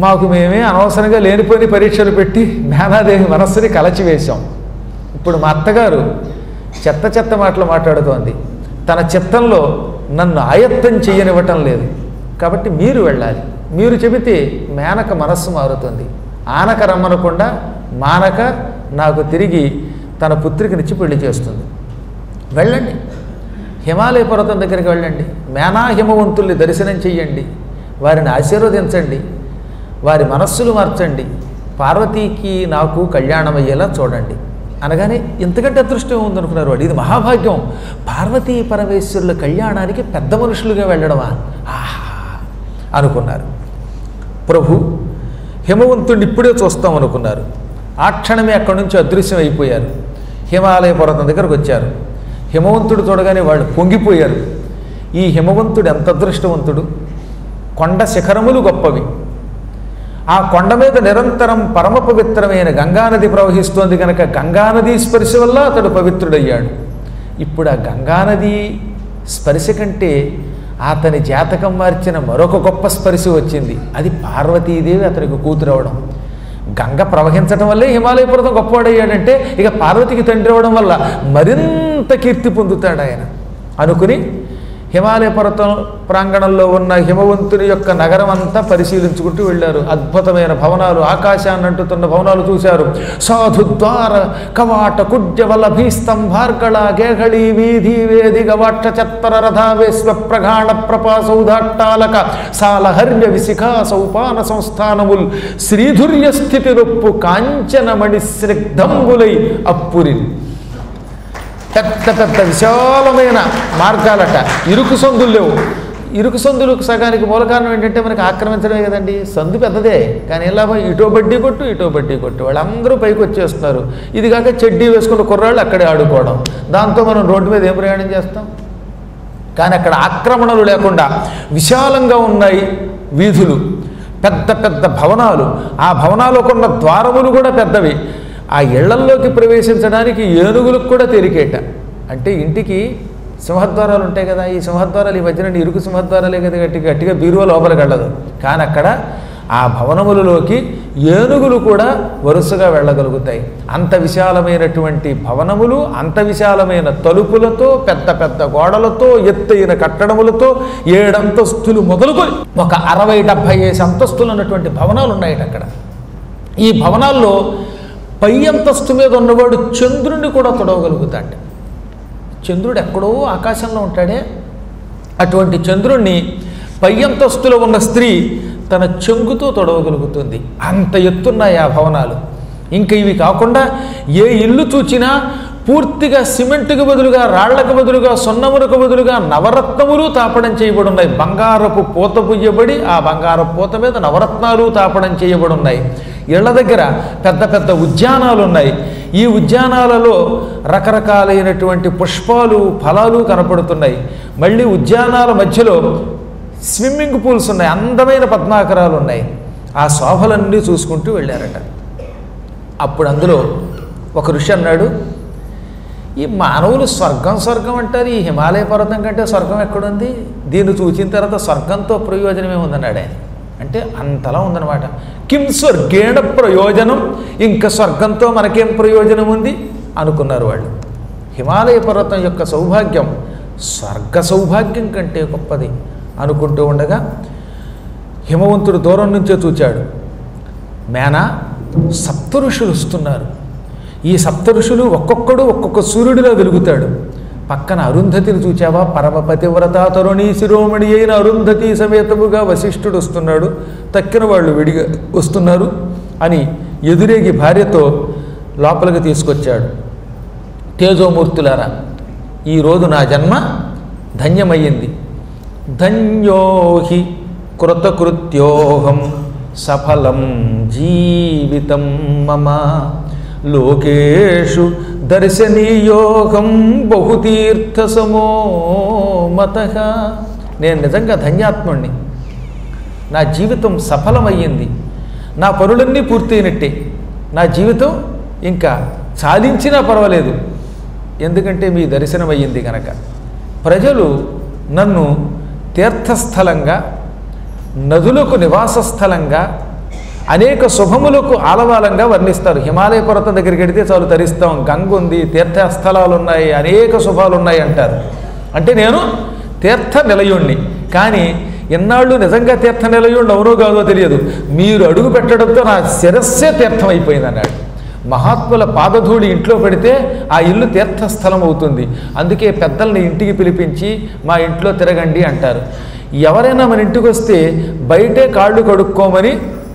మాకు మేమే అనవసరంగా లేనిపోని పరీక్షలు పెట్టి మేనాదేవి మనస్సుని కలచివేశాం. ఇప్పుడు మా అత్తగారు చెత్త మాటలు మాట్లాడుతోంది. తన చిత్తంలో నన్ను ఆయత్తం చేయనివ్వటం లేదు. కాబట్టి మీరు వెళ్ళాలి. మీరు చెబితే మేనక మనస్సు మారుతుంది. ఆనక రమ్మనకుండా మానక నాకు తిరిగి తన పుత్రికనిచ్చి పెళ్లి చేస్తుంది. వెళ్ళండి, హిమాలయ పర్వతం దగ్గరికి వెళ్ళండి, మేనా హిమవంతుల్ని దర్శనం చెయ్యండి, వారిని ఆశీర్వదించండి, వారి మనస్సులు మార్చండి, పార్వతీకి నాకు కళ్యాణం అయ్యేలా చూడండి అనగానే ఇంతకంటే అదృష్టం ఉందనుకున్నారు వాడు. ఇది మహాభాగ్యం. పార్వతీ పరమేశ్వరుల కళ్యాణానికి పెద్ద మనుషులుగా వెళ్ళడమా అనుకున్నారు. ప్రభు హిమవంతుడిని ఇప్పుడే చూస్తాం అనుకున్నారు. ఆ క్షణమే అక్కడి నుంచి అదృశ్యం అయిపోయారు. హిమాలయ పర్వతం దగ్గరకు వచ్చారు. హిమవంతుడు చూడగానే వాళ్ళు పొంగిపోయారు. ఈ హిమవంతుడు ఎంత అదృష్టవంతుడు! కొండ శిఖరములు గొప్పవి. ఆ కొండ మీద నిరంతరం పరమ పవిత్రమైన గంగానది ప్రవహిస్తోంది కనుక గంగానది స్పర్శ వల్ల అతడు పవిత్రుడయ్యాడు. ఇప్పుడు ఆ గంగానది స్పర్శ కంటే అతని జాతకం మార్చిన మరొక గొప్ప స్పర్శ వచ్చింది. అది పార్వతీదేవి అతనికి కూతురు అవడం. గంగ ప్రవహించడం వల్లే హిమాలయ పర్వతం గొప్పవాడయ్యాడంటే ఇక పార్వతికి తండ్రి అవడం వల్ల మరింత కీర్తి పొందుతాడు ఆయన అనుకుని హిమాలయ పర్వతం ప్రాంగణంలో ఉన్న హిమవంతుని యొక్క నగరం అంతా పరిశీలించుకుంటూ వెళ్ళారు. అద్భుతమైన భవనాలు, ఆకాశాన్ని అంటుతున్న భవనాలు చూశారు. సాధుద్వార కవాట కుడ్యవల భీస్తంభార్గళ గేహళీ వీధి వేది గవాక్ష చత్తర రథావేశ్వ ప్రగాణ ప్రపాసౌధాట్టాలక సాలహర్య విశిఖా సౌపాన సంస్థానముల్ శ్రీధుర్య స్థితి రొప్పు కాంచనమణి స్నిగ్ధంబులై అప్పురిన్. పెద్ద విశాలమైన మార్గాలట, ఇరుకు సందులు లేవు. ఇరుకు సందులకు సగానికి మూల కారణం ఏంటంటే మనకి ఆక్రమించడమే కదండి. సందు పెద్దదే కానీ ఎలా ఇటో బడ్డీ కొట్టు వాళ్ళందరూ పైకి వచ్చేస్తున్నారు. ఇది కాక చెడ్డీ వేసుకున్న కుర్రాళ్ళు అక్కడే ఆడుకోవడం, దాంతో మనం రోడ్డు మీద ఏం ప్రయాణం చేస్తాం. కానీ అక్కడ ఆక్రమణలు లేకుండా విశాలంగా ఉన్నాయి వీధులు, పెద్ద భవనాలు. ఆ భవనాలకు ఉన్న ద్వారములు కూడా పెద్దవి. ఆ ఇళ్లల్లోకి ప్రవేశించడానికి ఏనుగులకు కూడా తేలికేట. అంటే ఇంటికి సింహద్వారాలు ఉంటాయి కదా, ఈ సింహద్వారాలు ఈ మధ్యన ఇరుకు సింహద్వారాలే కదా గట్టిగా బీరువా లోపలికి వెళ్ళదు. కానీ అక్కడ ఆ భవనములలోకి ఏనుగులు కూడా వరుసగా వెళ్ళగలుగుతాయి. అంత విశాలమైనటువంటి భవనములు, అంత విశాలమైన తలుపులతో, పెద్ద గోడలతో, ఎత్తైన కట్టడములతో 7 అంతస్తులు మొదలుకొని ఒక 60-70 అంతస్తులు ఉన్నటువంటి భవనాలు ఉన్నాయట అక్కడ. ఈ భవనాల్లో పై అంతస్తు మీద ఉన్నవాడు చంద్రుడిని కూడా తొడవగలుగుతాడు. చంద్రుడు ఎక్కడో ఆకాశంలో ఉంటాడే, అటువంటి చంద్రుణ్ణి పై అంతస్తులో ఉన్న స్త్రీ తన చెంగుతో తొడవగలుగుతుంది. అంత ఎత్తున్నాయి ఆ భవనాలు. ఇంకా ఇవి కాకుండా ఏ ఇల్లు చూచినా పూర్తిగా సిమెంటుకు బదులుగా, రాళ్లకు బదులుగా, సున్నములకు బదులుగా నవరత్నములు తాపడం చేయబడి ఉన్నాయి. బంగారపు పూత పుయ్యబడి ఆ బంగారపు పూత మీద నవరత్నాలు తాపడం చేయబడి ఉన్నాయి. ఇళ్ల దగ్గర పెద్ద పెద్ద ఉద్యానాలు ఉన్నాయి. ఈ ఉద్యానాలలో రకరకాలైనటువంటి పుష్పాలు, ఫలాలు కనపడుతున్నాయి. మళ్ళీ ఉద్యానాల మధ్యలో స్విమ్మింగ్ పూల్స్ ఉన్నాయి, అందమైన పద్మాకరాలు ఉన్నాయి. ఆ శోభలన్నీ చూసుకుంటూ వెళ్ళారట. అప్పుడు అందులో ఒక ఋషి అన్నాడు, ఈ మానవులు స్వర్గం స్వర్గం అంటారు, ఈ హిమాలయ పర్వతం కంటే స్వర్గం ఎక్కడుంది? దీన్ని చూసిన తర్వాత స్వర్గంతో ప్రయోజనమే ఉందన్నాడు ఆయన. అంటే అంతలా ఉందన్నమాట. కిం స్వర్గేణ ప్రయోజనం, ఇంకా స్వర్గంతో మనకేం ప్రయోజనం ఉంది అనుకున్నారు వాళ్ళు. హిమాలయ పర్వతం యొక్క సౌభాగ్యం స్వర్గ సౌభాగ్యం కంటే గొప్పది అనుకుంటూ ఉండగా హిమవంతుడు దూరం నుంచే చూచాడు. మేనా, సప్త ఋషులు వస్తున్నారు. ఈ సప్త ఋషులు ఒక్కొక్కడు ఒక్కొక్క సూర్యుడిలో వెలుగుతాడు. పక్కన అరుంధతిని చూచావా? పరమ పతివ్రత తరుణీ శిరోమణి అయిన అరుంధతి సమేతముగా వశిష్ఠుడు వస్తున్నాడు, తక్కిన వాళ్ళు విడిగా వస్తున్నారు అని ఎదురేగి భార్యతో లోపలికి తీసుకొచ్చాడు. తేజోమూర్తులారా, ఈరోజు నా జన్మ ధన్యమయ్యింది. ధన్యోహి కృతకృత్యోహం సఫలం జీవితం మమ లోకేషు దర్శనీయోహం బహుతీర్థ సమోమతః. నేను నిజంగా ధన్యాత్ముణ్ణి. నా జీవితం సఫలమయ్యింది. నా పనులన్నీ పూర్తయినట్టే. నా జీవితం ఇంకా చాలించినా పర్వాలేదు, ఎందుకంటే మీ దర్శనం అయ్యింది కనుక. ప్రజలు నన్ను తీర్థస్థలంగా, నదులకు నివాస స్థలంగా, అనేక శుభములకు ఆలవాలంగా వర్ణిస్తారు. హిమాలయ పర్వతం దగ్గరికి వెడితే చాలు తరిస్తాం, గంగ ఉంది, తీర్థస్థలాలు ఉన్నాయి, అనేక శుభాలు ఉన్నాయి అంటారు. అంటే నేను తీర్థ నిలయుణ్ణి. కానీ ఎన్నాళ్ళు నిజంగా తీర్థ నిలయుణ్ణి అవునో కాదో తెలియదు. మీరు అడుగు పెట్టడంతో నా శిరస్సే తీర్థం అయిపోయింది అన్నాడు. మహాత్ముల పాదధూళి ఇంట్లో పెడితే ఆ ఇల్లు తీర్థస్థలం అవుతుంది. అందుకే పెద్దల్ని ఇంటికి పిలిపించి మా ఇంట్లో తిరగండి అంటారు. ఎవరైనా మన ఇంటికి వస్తే బయటే కాళ్ళు కడుక్కోమని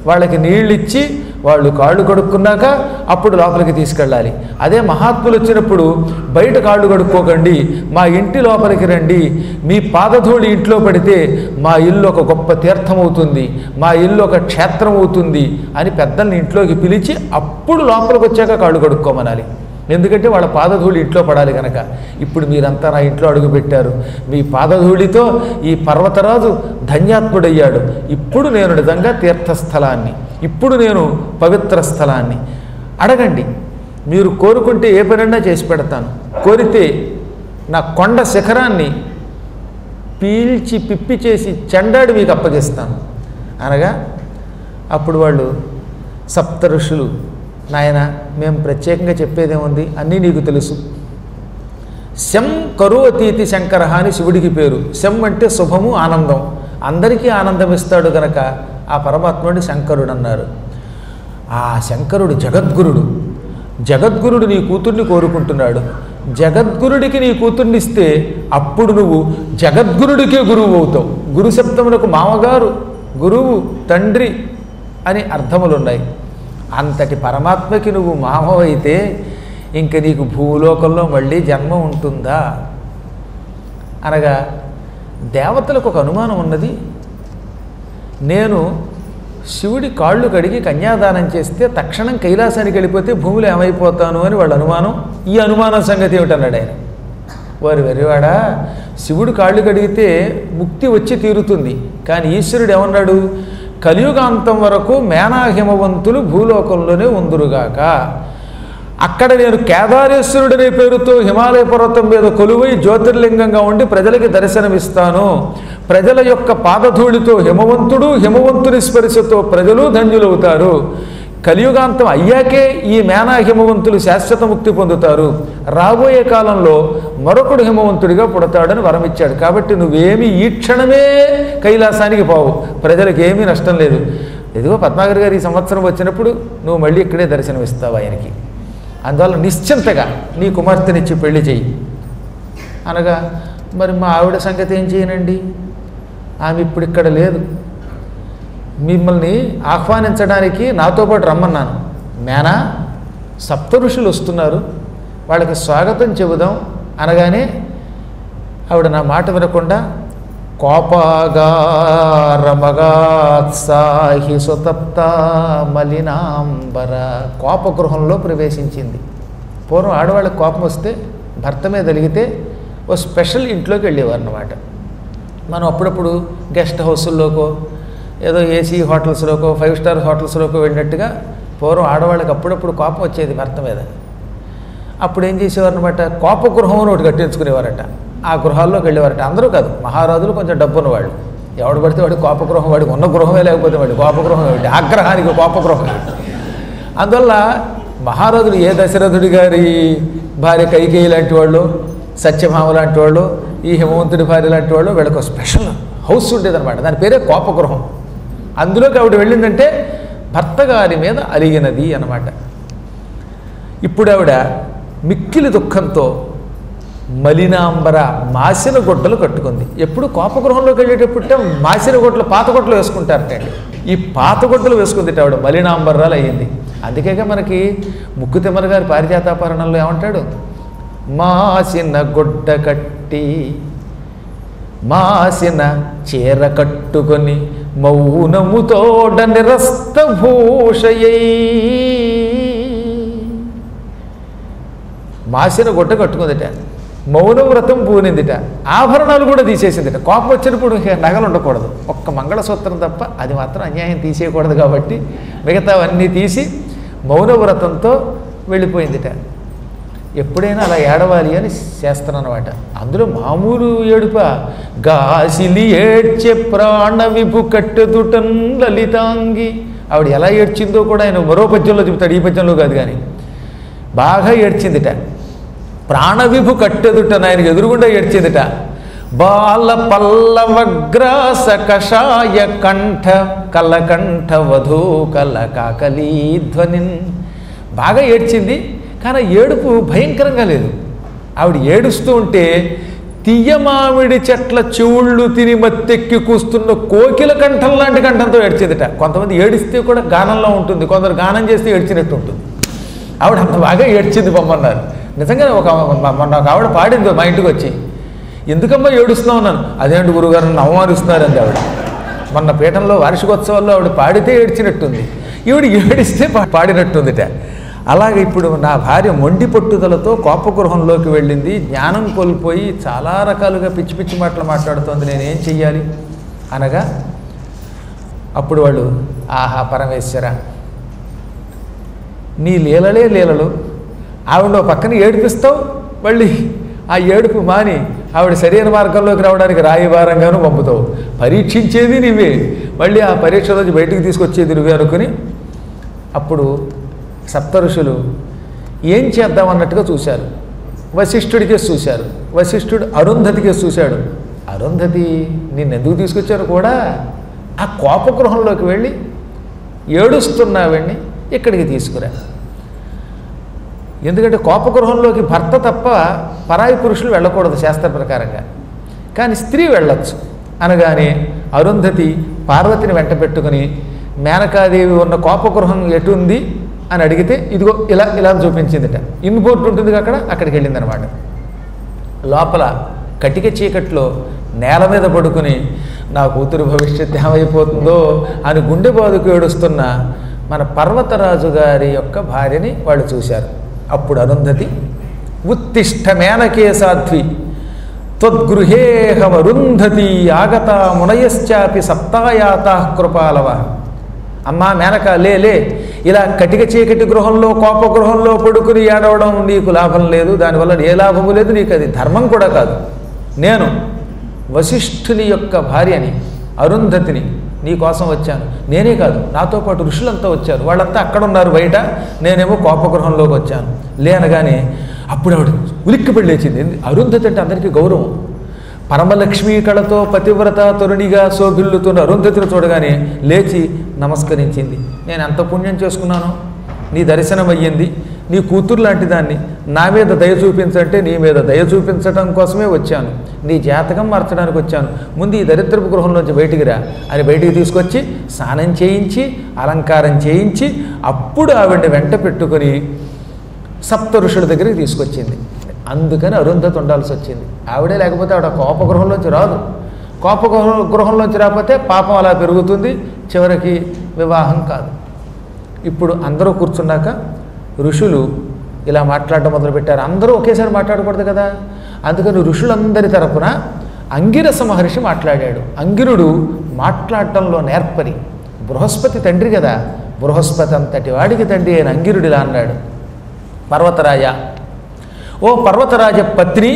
వాళ్ళకి నీళ్ళు ఇచ్చి వాళ్ళు కాళ్ళు కడుక్కున్నాక అప్పుడు లోపలికి తీసుకెళ్ళాలి. అదే మహాత్ములు వచ్చినప్పుడు బయట కాళ్ళు కడుక్కోకండి, మా ఇంటి లోపలికి రండి, మీ పాదధూళి ఇంట్లో పడితే మా ఇల్లు ఒక గొప్ప తీర్థం అవుతుంది, మా ఇల్లు ఒక క్షేత్రం అవుతుంది అని పెద్దల్ని ఇంట్లోకి పిలిచి అప్పుడు లోపలికి వచ్చాక కాళ్ళు కడుక్కోమనాలి. ఎందుకంటే వాళ్ళ పాదధూళి ఇంట్లో పడాలి కనుక. ఇప్పుడు మీరంతా నా ఇంట్లో అడుగుపెట్టారు, మీ పాదధూళితో ఈ పర్వతరాజు ధన్యాత్ముడయ్యాడు. ఇప్పుడు నేను నిజంగా తీర్థస్థలాన్ని, ఇప్పుడు నేను పవిత్ర స్థలాన్ని. అడగండి, మీరు కోరుకుంటే ఏ పనైనా చేసి పెడతాను. కోరితే నా కొండ శిఖరాన్ని పీల్చి పిప్పి చేసి చెండాడి మీకు అప్పగిస్తాను అనగా అప్పుడు వాళ్ళు సప్త ఋషులు, నాయన మేము ప్రత్యేకంగా చెప్పేదేముంది, అన్నీ నీకు తెలుసు. శం కరోతీతి శంకర అని శివుడికి పేరు. శం అంటే శుభము, ఆనందం. అందరికీ ఆనందం ఇస్తాడు కనుక ఆ పరమాత్ముడిని శంకరుడు అన్నారు. ఆ శంకరుడు జగద్గురుడు. జగద్గురుడు నీ కూతుర్ని కోరుకుంటున్నాడు. జగద్గురుడికి నీ కూతుర్ని ఇస్తే అప్పుడు నువ్వు జగద్గురుడికే గురువు అవుతావు. గురు శబ్దములకు మామగారు, గురువు, తండ్రి అని అర్థములున్నాయి. అంతటి పరమాత్మకి నువ్వు మామవైతే ఇంక నీకు భూలోకంలో మళ్ళీ జన్మ ఉంటుందా అనగా దేవతలకు ఒక అనుమానం ఉన్నది. నేను శివుడి కాళ్ళు కడిగి కన్యాదానం చేస్తే తక్షణం కైలాసానికి వెళ్ళిపోతే భూమిలో ఏమైపోతాను అని వాళ్ళ అనుమానం. ఈ అనుమానం సంగతి ఏమిటన్నాడు ఆయన. వారు వెర్రివాడా, శివుడు కాళ్ళు కడిగితే ముక్తి వచ్చి తీరుతుంది. కానీ ఈశ్వరుడు ఏమన్నాడు, కలియుగాంతం వరకు మేనాహిమవంతులు భూలోకంలోనే ఉందురుగాక. అక్కడ నేను కేదారేశ్వరుడనే పేరుతో హిమాలయ పర్వతం మీద కొలువై జ్యోతిర్లింగంగా ఉండి ప్రజలకి దర్శనమిస్తాను. ప్రజల యొక్క పాదధూళితో హిమవంతుడు, హిమవంతుని స్పర్శతో ప్రజలు ధన్యులవుతారు. కలియుగాంతం అయ్యాకే ఈ మేనా హిమవంతులు శాశ్వత ముక్తి పొందుతారు. రాబోయే కాలంలో మరొకడు హిమవంతుడిగా పుడతాడని వరమిచ్చాడు. కాబట్టి నువ్వేమీ ఈ క్షణమే కైలాసానికి పోవు, ప్రజలకు ఏమీ నష్టం లేదు. ఇదిగో పద్మాకర్ గారు ఈ సంవత్సరం వచ్చినప్పుడు నువ్వు మళ్ళీ ఇక్కడే దర్శనమిస్తావు ఆయనకి. అందువల్ల నిశ్చింతగా నీ కుమార్తెనిచ్చి పెళ్లి చెయ్యి అనగా, మరి మా ఆవిడ సంగతి ఏం చేయనండి, ఆమె ఇప్పుడు ఇక్కడ లేదు, మిమ్మల్ని ఆహ్వానించడానికి నాతో పాటు రమ్మన్నాను. మేనా, సప్త ఋషులు వస్తున్నారు, వాళ్ళకి స్వాగతం చెబుదాం అనగానే ఆవిడ నా మాట వినకుండా కోపగారమగాత్సాహి సుతప్త మలినాంబర కోపగృహంలో ప్రవేశించింది. పూర్వం ఆడవాళ్ళకి కోపం వస్తే భర్త మీద వెలిగితే ఓ స్పెషల్ ఇంట్లోకి వెళ్ళేవారు అన్నమాట. మనం అప్పుడప్పుడు గెస్ట్ హౌస్ల్లోకో ఏదో ఏసీ హోటల్స్లోకో 5 స్టార్ హోటల్స్లోకో వెళ్ళినట్టుగా పూర్వం ఆడవాళ్ళకి అప్పుడప్పుడు కోపం వచ్చేది భర్త మీద. అప్పుడు ఏం చేసేవారు అనమాట, కోపగృహం అని ఒకటి కట్టించుకునేవారట. ఆ గృహాల్లోకి వెళ్ళేవారట. అందరూ కాదు, మహారాజులు, కొంచెం డబ్బున్న వాళ్ళు. ఎవడు పడితే వాడి కోపగృహం, వాడికి ఉన్న గృహమే లేకపోతే వాడి కోపగృహం ఏమిటి, ఆగ్రహానికి కోపగృహం ఏమిటి. అందువల్ల మహారాజులు ఏ దశరథుడి గారి భార్య కైకేయి లాంటి వాళ్ళు, సత్యభామ లాంటి వాళ్ళు, ఈ హిమవంతుడి భార్య లాంటి వాళ్ళు, వీళ్ళకి స్పెషల్ హౌస్ ఉండేదన్నమాట. దాని పేరే కోపగృహం. అందులోకి ఆవిడ వెళ్ళిందంటే భర్త గారి మీద అలిగినది అన్నమాట. ఇప్పుడు ఆవిడ మిక్కిలి దుఃఖంతో మలినాంబర మాసిన గుడ్డలు కట్టుకుంది. ఎప్పుడు కోపగృహంలోకి వెళ్ళేటప్పుడే మాసిన గుడ్డలు, పాత గుడ్డలు వేసుకుంటారటండి. ఈ పాత గుడ్డలు వేసుకుంది ఆవిడ మలినాంబరాలు అయ్యింది. అందుకేగా మనకి ముక్కు తిమ్మర గారి పారిజాతాపరణంలో ఏమంటాడు, మాసిన గుడ్డ కట్టి మాసిన చీర కట్టుకొని మౌనముతోడ నిరస్త భూషయై. మాసిన గుడ్డ కట్టుకుందిట, మౌన వ్రతం పూనిందిట, ఆభరణాలు కూడా తీసేసిందిట. కోపం వచ్చినప్పుడు నగలు ఉండకూడదు, ఒక్క మంగళసూత్రం తప్ప, అది మాత్రం అన్యాయం తీసేయకూడదు కాబట్టి మిగతావన్నీ తీసి మౌన వ్రతంతో వెళ్ళిపోయిందిట. ఎప్పుడైనా అలా ఏడవాలి అని చేస్తానన్నమాట. అందులో మామూలు ఏడుప, గాసిలి ఏడ్చే ప్రాణ విభు కట్టెదుటన్ లలితాంగి. ఆవిడ ఎలా ఏడ్చిందో కూడా ఆయన మరో పద్యంలో చెబుతాడు, ఈ పద్యంలో కాదు. కానీ బాగా ఏడ్చిందిట. ప్రాణవిభు కట్టెదుటన ఆయనకు ఎదురుగుండా ఏడ్చిందిట. బాల పల్లవగ్రాస కషాయ కంఠ కలకంఠ వధూ కల కాకలీ ధ్వనిన్. బాగా ఏడ్చింది, కానీ ఏడుపు భయంకరంగా లేదు. ఆవిడ ఏడుస్తూ ఉంటే తీయమామిడి చెట్ల చెవుళ్ళు తిని మత్తెక్కి కూస్తున్న కోకిల కంఠం లాంటి కంఠంతో ఏడ్చిందిట. కొంతమంది ఏడిస్తే కూడా గానంలో ఉంటుంది, కొందరు గానం చేస్తే ఏడ్చినట్టు ఉంటుంది. ఆవిడ అంత బాగా ఏడ్చింది పొమ్మన్నారు. నిజంగా మొన్న ఒక ఆవిడ పాడింది మా ఇంటికి వచ్చి, ఎందుకమ్మా ఏడుస్తున్నావు అన్నాను. అదేంటి గురుగారు నన్ను అవమానిస్తున్నారండి ఆవిడ. మొన్న పీఠంలో వార్షికోత్సవాల్లో ఆవిడ పాడితే ఏడ్చినట్టుంది, ఈవిడ ఏడిస్తే పాడినట్టుందిట. అలాగే ఇప్పుడు నా భార్య మొండి పట్టుదలతో కోపగృహంలోకి వెళ్ళింది, జ్ఞానం కోల్పోయి చాలా రకాలుగా పిచ్చి పిచ్చి మాటలు మాట్లాడుతోంది, నేనేం చెయ్యాలి అనగా అప్పుడు వాళ్ళు, ఆహా పరమేశ్వర, నీ లీలలే లీలలు, ఆవిడ పక్కన ఏడిపిస్తావు, మళ్ళీ ఆ ఏడుపు మాని ఆవిడ సరైన మార్గంలోకి రావడానికి రాయబారంగానూ పంపుతావు, పరీక్షించేది నీవే, మళ్ళీ ఆ పరీక్ష రోజు బయటికి తీసుకొచ్చేది నువ్వే అనుకుని అప్పుడు సప్త ఋషులు ఏం చేద్దామన్నట్టుగా చూశారు. వశిష్ఠుడికే చూశారు, వశిష్ఠుడు అరుంధతికే చూశాడు. అరుంధతి నిన్నెందుకు తీసుకొచ్చారు కూడా, ఆ కోపగృహంలోకి వెళ్ళి ఏడుస్తున్నావని ఇక్కడికి తీసుకురా. ఎందుకంటే కోపగృహంలోకి భర్త తప్ప పరాయి పురుషులు వెళ్ళకూడదు శాస్త్ర ప్రకారంగా, కానీ స్త్రీ వెళ్ళొచ్చు అనగానే అరుంధతి పార్వతిని వెంట పెట్టుకుని మేనకాదేవి ఉన్న కోపగృహం ఎటు ఉంది అని అడిగితే ఇదిగో ఇలా ఇలా చూపించిందిట. ఇన్బోర్ట్ ఉంటుంది అక్కడికి వెళ్ళిందనమాట. లోపల కటిక చీకట్లో నేల మీద పడుకుని నా కూతురు భవిష్యత్తు ఏమైపోతుందో అని గుండె బాదుకు ఏడుస్తున్న మన పర్వతరాజు గారి యొక్క భార్యని వాళ్ళు చూశారు. అప్పుడు అరుంధతి, ఉత్తిష్ట మేనకే సాధ్వి త్వద్గృహేహమరుంధతి ఆగత మునయశ్చాపి సప్తాయాత కృపాలవ. అమ్మా మేనక లే, ఇలా కటిక చీకటి గృహంలో కోపగృహంలో పడుకుని ఏడవడం నీకు లాభం లేదు, దానివల్ల ఏ లాభము లేదు, నీకు అది ధర్మం కూడా కాదు. నేను వశిష్ఠుని యొక్క భార్యని అరుంధతిని నీ కోసం వచ్చాను. నేనే కాదు, నాతో పాటు ఋషులంతా వచ్చారు, వాళ్ళంతా అక్కడ ఉన్నారు బయట, నేనేమో కోపగృహంలోకి వచ్చాను లేనగానే అప్పుడు ఆవిడ ఉలిక్కి పడిలేచింది. అరుంధతి అంటే అందరికీ గౌరవం. పరమలక్ష్మీ కళతో పతివ్రత తరుణిగా శోభిల్లుతున్న అరుంధతిని చూడగానే లేచి నమస్కరించింది. నేను ఎంత పుణ్యం చేసుకున్నానో, నీ దర్శనం అయ్యింది, నీ కూతురు లాంటి దాన్ని నా మీద దయ చూపించంటే నీ మీద దయ చూపించడం కోసమే వచ్చాను, నీ జాతకం మార్చడానికి వచ్చాను, ముందు ఈ దరిద్రపు గృహంలోంచి బయటికి రా అని బయటికి తీసుకొచ్చి స్నానం చేయించి అలంకారం చేయించి అప్పుడు ఆవిడ్ని వెంట పెట్టుకొని సప్త ఋషుల దగ్గరికి తీసుకొచ్చింది. అందుకని అరుంధతి ఉండాల్సి వచ్చింది. ఆవిడే లేకపోతే ఆవిడ కోపగృహంలోంచి రాదు. కోపగృహంలోంచి రాకపోతే పాపం అలా పెరుగుతుంది, చివరికి వివాహం కాదు. ఇప్పుడు అందరూ కూర్చున్నాక ఋషులు ఇలా మాట్లాడడం మొదలుపెట్టారు. అందరూ ఒకేసారి మాట్లాడకూడదు కదా, అందుకని ఋషులందరి తరపున అంగిరస మహర్షి మాట్లాడాడు. అంగిరుడు మాట్లాడటంలో నేర్పరి, బృహస్పతి తండ్రి కదా, బృహస్పతి అంతటి వాడికి తండ్రి అయిన అంగిరుడు ఇలా అన్నాడు, పర్వతరాజ, ఓ పర్వతరాజ పత్ని,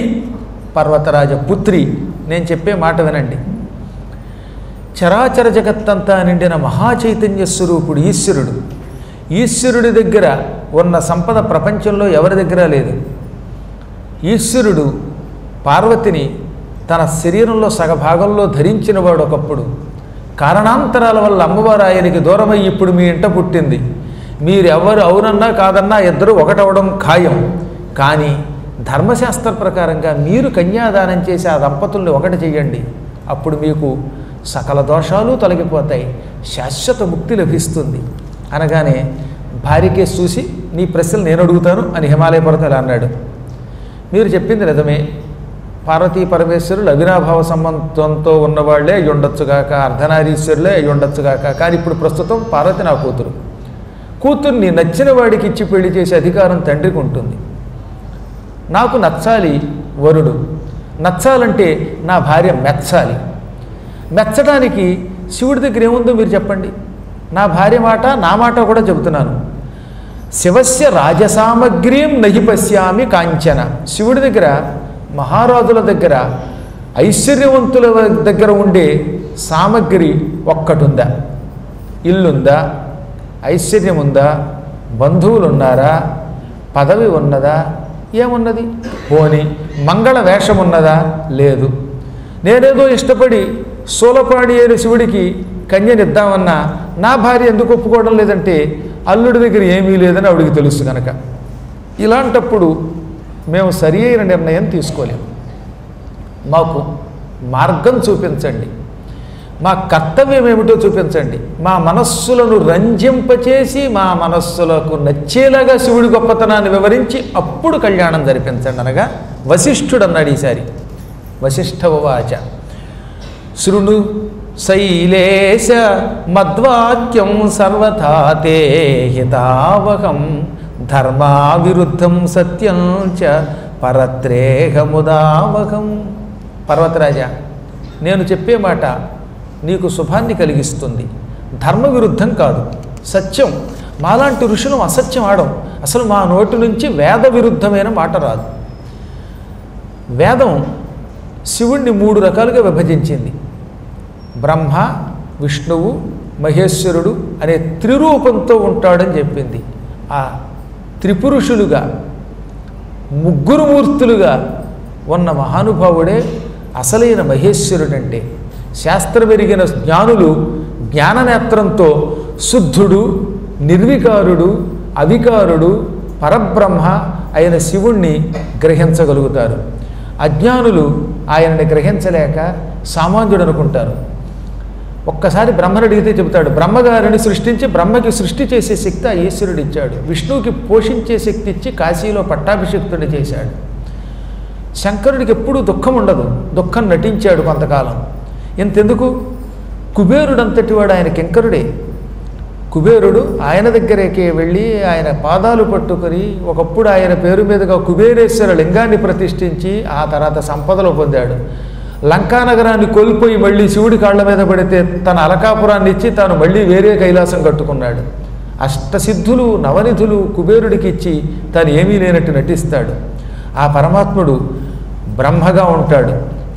పర్వతరాజ పుత్రి, నేను చెప్పే మాట వినండి. చరాచర జగత్తంతా నిండిన మహాచైతన్య స్వరూపుడు ఈశ్వరుడు. ఈశ్వరుడి దగ్గర ఉన్న సంపద ప్రపంచంలో ఎవరి దగ్గర లేదు. ఈశ్వరుడు పార్వతిని తన శరీరంలో సగభాగంలో ధరించిన వాడు ఒకప్పుడు. కారణాంతరాల వల్ల అమ్మవారు ఆయనకి దూరమై ఇప్పుడు మీ ఇంట పుట్టింది. మీరెవరు అవునన్నా కాదన్నా ఇద్దరు ఒకటవడం ఖాయం. కానీ ధర్మశాస్త్ర ప్రకారంగా మీరు కన్యాదానం చేసి ఆ దంపతుల్ని ఒకటి చెయ్యండి. అప్పుడు మీకు సకల దోషాలు తొలగిపోతాయి, శాశ్వత ముక్తి లభిస్తుంది అనగానే భార్యకే చూసి నీ ప్రశ్నలు నేను అడుగుతాను అని హిమాలయ పర్వతం అన్నాడు. మీరు చెప్పింది నిజమే, పార్వతీ పరమేశ్వరులు అవినాభావ సంబంధంతో ఉన్నవాళ్లే అయి ఉండొచ్చుగాక, అర్ధనారీశ్వరులే అయి ఉండొచ్చుగాక. కానీ ఇప్పుడు ప్రస్తుతం పార్వతి నా కూతురు. కూతుర్ని నచ్చిన వాడికి ఇచ్చి పెళ్లి చేసే అధికారం తండ్రికి ఉంటుంది. నాకు నచ్చాలి వరుడు, నచ్చాలంటే నా భార్య మెచ్చాలి. మెచ్చడానికి శివుడి దగ్గర ఏముందో మీరు చెప్పండి. నా భార్య మాట నా మాట కూడా చెబుతున్నాను. శివస్య రాజసామగ్రీం నహి పశ్యామి కాంచన. శివుడి దగ్గర, మహారాజుల దగ్గర, ఐశ్వర్యవంతుల దగ్గర ఉండే సామగ్రి ఒక్కటుందా? ఇల్లుందా? ఐశ్వర్యం ఉందా? బంధువులు ఉన్నారా? పదవి ఉన్నదా? ఏమున్నది? పోని మంగళ వేషం ఉన్నదా? లేదు. నేనేదో ఇష్టపడి సోలపాడి అయిన శివుడికి కన్యనిద్దామన్నా నా భార్య ఎందుకు ఒప్పుకోవడం లేదంటే అల్లుడి దగ్గర ఏమీ లేదని ఆవిడికి తెలుసు కనుక. ఇలాంటప్పుడు మేము సరి అయిన నిర్ణయం తీసుకోలేము. మాకు మార్గం చూపించండి, మా కర్తవ్యం ఏమిటో చూపించండి. మా మనస్సులను రంజింపచేసి మా మనస్సులకు నచ్చేలాగా శివుడి గొప్పతనాన్ని వివరించి అప్పుడు కళ్యాణం జరిపించండి అనగా వశిష్ఠుడు అన్నాడు ఈసారి. వశిష్ఠవాచ శృణు శైలేశ మద్వాక్యం సర్వథా తే హితావహం ధర్మా విరుద్ధం సత్యం చ పరత్రేహముదావహం. పర్వతరాజా, నేను చెప్పే మాట నీకు శుభాన్ని కలిగిస్తుంది. ధర్మ విరుద్ధం కాదు, సత్యం. మాలాంటి ఋషులం అసత్యం ఆడం. అసలు మా నోటి నుంచి వేద విరుద్ధమైన మాట రాదు. వేదం శివుణ్ణి 3 రకాలుగా విభజించింది. బ్రహ్మ, విష్ణువు, మహేశ్వరుడు అనే త్రిరూపంతో ఉంటాడని చెప్పింది. ఆ త్రిపురుషులుగా, 3 మూర్తులుగా ఉన్న మహానుభావుడే అసలైన మహేశ్వరుడంటే. శాస్త్రమెరిగిన జ్ఞానులు జ్ఞాననేత్రంతో శుద్ధుడు, నిర్వికారుడు, అవికారుడు, పరబ్రహ్మ అయిన శివుణ్ణి గ్రహించగలుగుతారు. అజ్ఞానులు ఆయనని గ్రహించలేక సామాన్యుడు అనుకుంటారు. ఒక్కసారి బ్రహ్మను అడిగితే చెబుతాడు, బ్రహ్మగారిని సృష్టించి బ్రహ్మకి సృష్టి చేసే శక్తి ఆ ఈశ్వరుడు ఇచ్చాడు. విష్ణువుకి పోషించే శక్తి ఇచ్చి కాశీలో పట్టాభిషిక్తుని చేశాడు. శంకరుడికి ఎప్పుడూ దుఃఖం ఉండదు, దుఃఖం నటించాడు కొంతకాలం. ఇంతెందుకు, కుబేరుడంతటి వాడు ఆయన కింకరుడే. కుబేరుడు ఆయన దగ్గరికి వెళ్ళి ఆయన పాదాలు పట్టుకొని ఒకప్పుడు ఆయన పేరు మీదుగా కుబేరేశ్వర లింగాన్ని ప్రతిష్ఠించి ఆ తర్వాత సంపదలు పొందాడు. లంకానగరాన్ని కోల్పోయి మళ్ళీ శివుడి కాళ్ల మీద పడితే తన అలకాపురాన్ని ఇచ్చి తాను మళ్ళీ వేరే కైలాసం కట్టుకున్నాడు. అష్టసిద్ధులు, నవనిధులు కుబేరుడికి ఇచ్చి తాను ఏమీ లేనట్టు నటిస్తాడు. ఆ పరమాత్ముడు బ్రహ్మగా ఉంటాడు.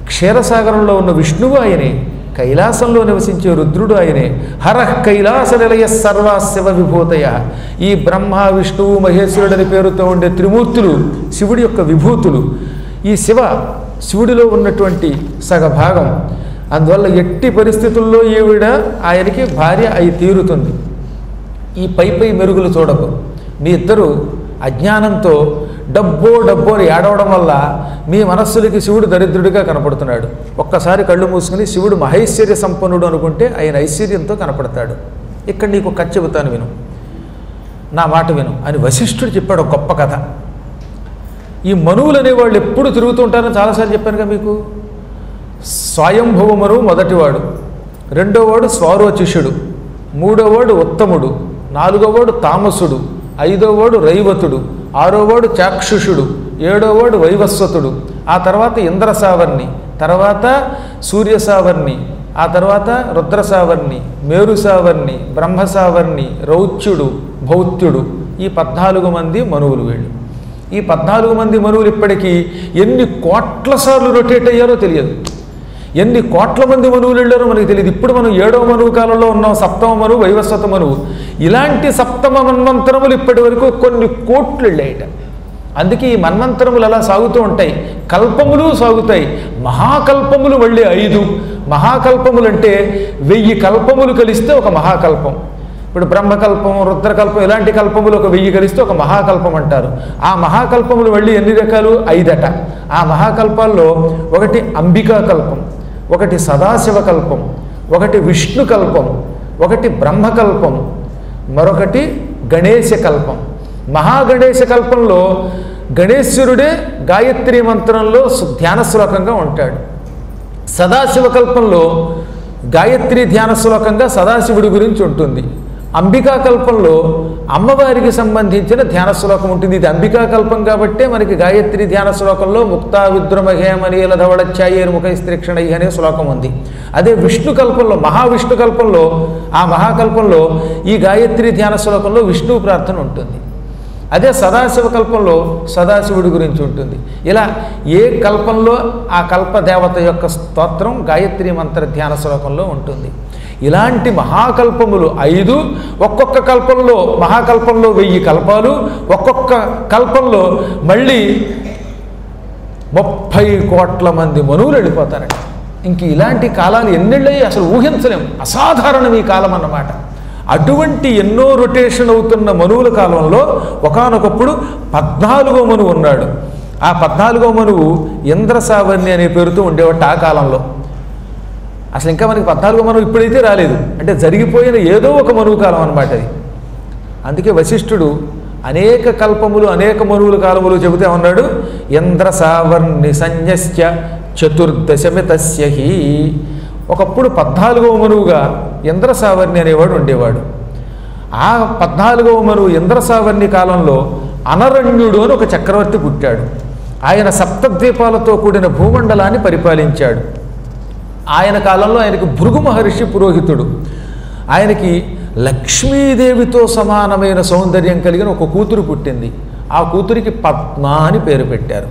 క్షీరసాగరంలో ఉన్న విష్ణువు ఆయనే, కైలాసంలో నివసించే రుద్రుడు ఆయనే. హరః కైలాస నిలయ సర్వా శివ విభూతయ. ఈ బ్రహ్మ, విష్ణువు, మహేశ్వరుడని పేరుతో ఉండే త్రిమూర్తులు శివుడి యొక్క విభూతులు. ఈ శివుడిలో ఉన్నటువంటి సగభాగం. అందువల్ల ఎట్టి పరిస్థితుల్లో ఈవిడ ఆయనకి భార్య అయి తీరుతుంది. ఈ పై మెరుగులు చూడకు. మీ ఇద్దరు అజ్ఞానంతో డబ్బో అని ఏడవడం వల్ల మీ మనస్సులకి శివుడు దరిద్రుడిగా కనపడుతున్నాడు. ఒక్కసారి కళ్ళు మూసుకుని శివుడు మహైశ్వర్య సంపన్నుడు అనుకుంటే ఆయన ఐశ్వర్యంతో కనపడతాడు. ఇక్కడ నీకు కథ చెబుతాను, విను, నా మాట విను అని వశిష్ఠుడు చెప్పాడు. గొప్ప కథ. ఈ మనువులు అనేవాళ్ళు ఎప్పుడు తిరుగుతూ ఉంటారని చాలాసార్లు చెప్పానుగా మీకు. స్వయంభువ మనువు మొదటివాడు, రెండోవాడు స్వారోచిషుడు, మూడోవాడు ఉత్తముడు, నాలుగోవాడు తామసుడు, ఐదోవాడు రైవతుడు, ఆరోవాడు చాక్షుషుడు, ఏడోవాడు వైవస్వతుడు, ఆ తర్వాత ఇంద్రసావర్ణి, తర్వాత సూర్యసావర్ణి, ఆ తర్వాత రుద్రసావర్ణి, మేరుసావర్ణి, బ్రహ్మసావర్ణి, రౌచ్యుడు, భౌత్యుడు. ఈ 14 మంది మనువులు వీళ్ళు. ఈ 14 మంది మనువులు ఇప్పటికీ ఎన్ని కోట్ల సార్లు రొటేట్ అయ్యారో తెలియదు, ఎన్ని కోట్ల మంది మనువులు వెళ్ళారో మనకి తెలియదు. ఇప్పుడు మనం 7వ మనువు కాలంలో ఉన్నాం, సప్తమ మనువు, వైవస్వత మనువు. ఇలాంటి సప్తమ మన్వంతరములు ఇప్పటి వరకు కొన్ని కోట్లు వెళ్ళాయట. అందుకే ఈ మన్వంతరములు అలా సాగుతూ ఉంటాయి, కల్పములు సాగుతాయి. మహాకల్పములు మళ్ళీ 5 మహాకల్పములు అంటే 1000 కల్పములు కలిస్తే ఒక మహాకల్పం. ఇప్పుడు బ్రహ్మకల్పం, రుద్రకల్పం ఇలాంటి కల్పములు ఒక 1000 కలిస్తే ఒక మహాకల్పం అంటారు. ఆ మహాకల్పములు మళ్ళీ ఎన్ని రకాలు? 5 ఆ మహాకల్పాల్లో ఒకటి అంబికా కల్పం, ఒకటి సదాశివ కల్పం, ఒకటి విష్ణు కల్పం, ఒకటి బ్రహ్మకల్పం, మరొకటి గణేశ కల్పం. మహాగణేశ కల్పంలో గణేశ్వరుడే గాయత్రి మంత్రంలో ధ్యాన శ్లోకంగా ఉంటాడు. సదాశివ కల్పంలో గాయత్రి ధ్యాన శ్లోకంగా సదాశివుడి గురించి ఉంటుంది. అంబికా కల్పంలో అమ్మవారికి సంబంధించిన ధ్యాన శ్లోకం ఉంటుంది. ఇది అంబికా కల్పం కాబట్టే మనకి గాయత్రి ధ్యాన శ్లోకంలో ముక్తా విద్రుమహేమనీల ధవళఛాయేర్ముఖైస్త్రీక్షణై అనే శ్లోకం ఉంది. అదే విష్ణు కల్పంలో, మహావిష్ణు కల్పంలో, ఆ మహాకల్పంలో ఈ గాయత్రి ధ్యాన శ్లోకంలో విష్ణువు ప్రార్థన ఉంటుంది. అదే సదాశివ కల్పంలో సదాశివుడి గురించి ఉంటుంది. ఇలా ఏ కల్పంలో ఆ కల్పదేవత యొక్క స్తోత్రం గాయత్రి మంత్ర ధ్యాన శ్లోకంలో ఉంటుంది. ఇలాంటి మహాకల్పములు 5, ఒక్కొక్క కల్పంలో మహాకల్పంలో 1000 కల్పాలు, ఒక్కొక్క కల్పంలో మళ్ళీ 30 కోట్ల మంది మనువులు వెళ్ళిపోతారట. ఇంక ఇలాంటి కాలాలు ఎన్నెళ్ళయి అసలు ఊహించలేం, అసాధారణం ఈ కాలం అన్నమాట. అటువంటి ఎన్నో రొటేషన్ అవుతున్న మనువుల కాలంలో ఒకానొకప్పుడు 14వ మనువు ఉన్నాడు. ఆ 14వ మనువు ఇంద్రసావర్ణి అనే పేరుతో ఉండేవాడు ఆ కాలంలో. అసలు ఇంకా మనకి 14వ మనువు ఇప్పుడైతే రాలేదు, అంటే జరిగిపోయిన ఏదో ఒక మనువు కాలం అనమాట అది. అందుకే వశిష్ఠుడు అనేక కల్పములు, అనేక మనువుల కాలములు చెబుతే ఉన్నాడు, ఇంద్రసావర్ణి సంజ్ఞశ్చ చతుర్దశమితస్య హి. ఒకప్పుడు 14వ మనువుగా ఇంద్రసావర్ణి అనేవాడు ఉండేవాడు. ఆ 14వ మనువు ఇంద్రసావర్ణి కాలంలో అనరణ్యుడు అని ఒక చక్రవర్తి పుట్టాడు. ఆయన సప్తద్వీపాలతో కూడిన భూమండలాన్ని పరిపాలించాడు. ఆయన కాలంలో ఆయనకి భృగు మహర్షి పురోహితుడు. ఆయనకి లక్ష్మీదేవితో సమానమైన సౌందర్యం కలిగిన ఒక కూతురు పుట్టింది. ఆ కూతురికి పద్మ అని పేరు పెట్టారు.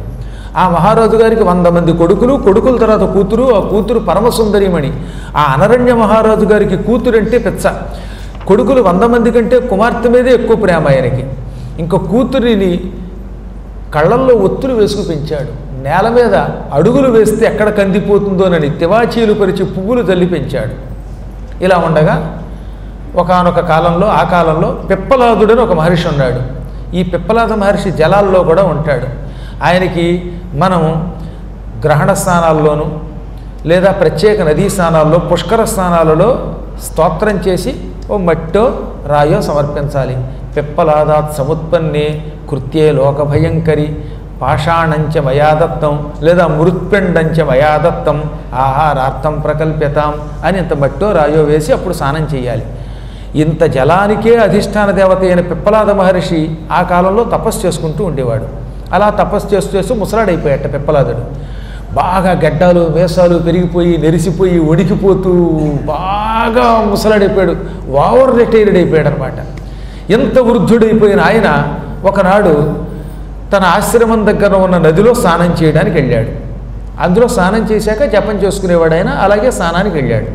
ఆ మహారాజు గారికి 100 మంది కొడుకులు, కొడుకుల తర్వాత కూతురు, ఆ కూతురు పరమసుందరిమణి. ఆ అనరణ్య మహారాజు గారికి కూతురు అంటే పెచ్చ, కొడుకులు 100 మంది కంటే కుమార్తె మీదే ఎక్కువ ప్రేమ ఆయనకి. ఇంకా కూతురిని కళ్ళల్లో ఒత్తులు వేసుకు పెంచాడు. నేల మీద అడుగులు వేస్తే ఎక్కడ కందిపోతుందోనని తివాచీలు పరిచి పువ్వులు తల్లి పెంచాడు. ఇలా ఉండగా ఒకానొక కాలంలో, ఆ కాలంలో పిప్పలాదుడని ఒక మహర్షి ఉన్నాడు. ఈ పిప్పలాద మహర్షి జలాల్లో కూడా ఉంటాడు. ఆయనకి మనం గ్రహణ స్నానాల్లోనూ లేదా ప్రత్యేక నదీ స్నానాల్లో, పుష్కర స్నానాలలో స్తోత్రం చేసి ఓ మట్టో రాయో సమర్పించాలి. పిప్పలాదాత్ సముత్పన్నే కృత్యే లోకభయంకరి పాషాణంచ మయాదత్తం లేదా మృత్పిండంచ మయాదత్తం ఆహారార్థం ప్రకల్ప్యతాం అని ఇంత మట్టో రాయో వేసి అప్పుడు స్నానం చేయాలి. ఇంత జలానికే అధిష్టాన దేవత అయిన పిప్పలాద మహర్షి ఆ కాలంలో తపస్సు చేసుకుంటూ ఉండేవాడు. అలా తపస్సు చేస్తూ ముసలాడైపోయాట పిప్పలాదుడు. బాగా గడ్డాలు మేసాలు పెరిగిపోయి, నెరిసిపోయి, వణికిపోతూ బాగా ముసలాడైపోయాడు. ఓవర్ రిటైర్డ్ అయిపోయాడు అనమాట. ఎంత వృద్ధుడైపోయిన ఆయన ఒకనాడు తన ఆశ్రమం దగ్గర ఉన్న నదిలో స్నానం చేయడానికి వెళ్ళాడు. అందులో స్నానం చేశాక జపం చేసుకునేవాడు ఆయన. అలాగే స్నానానికి వెళ్ళాడు.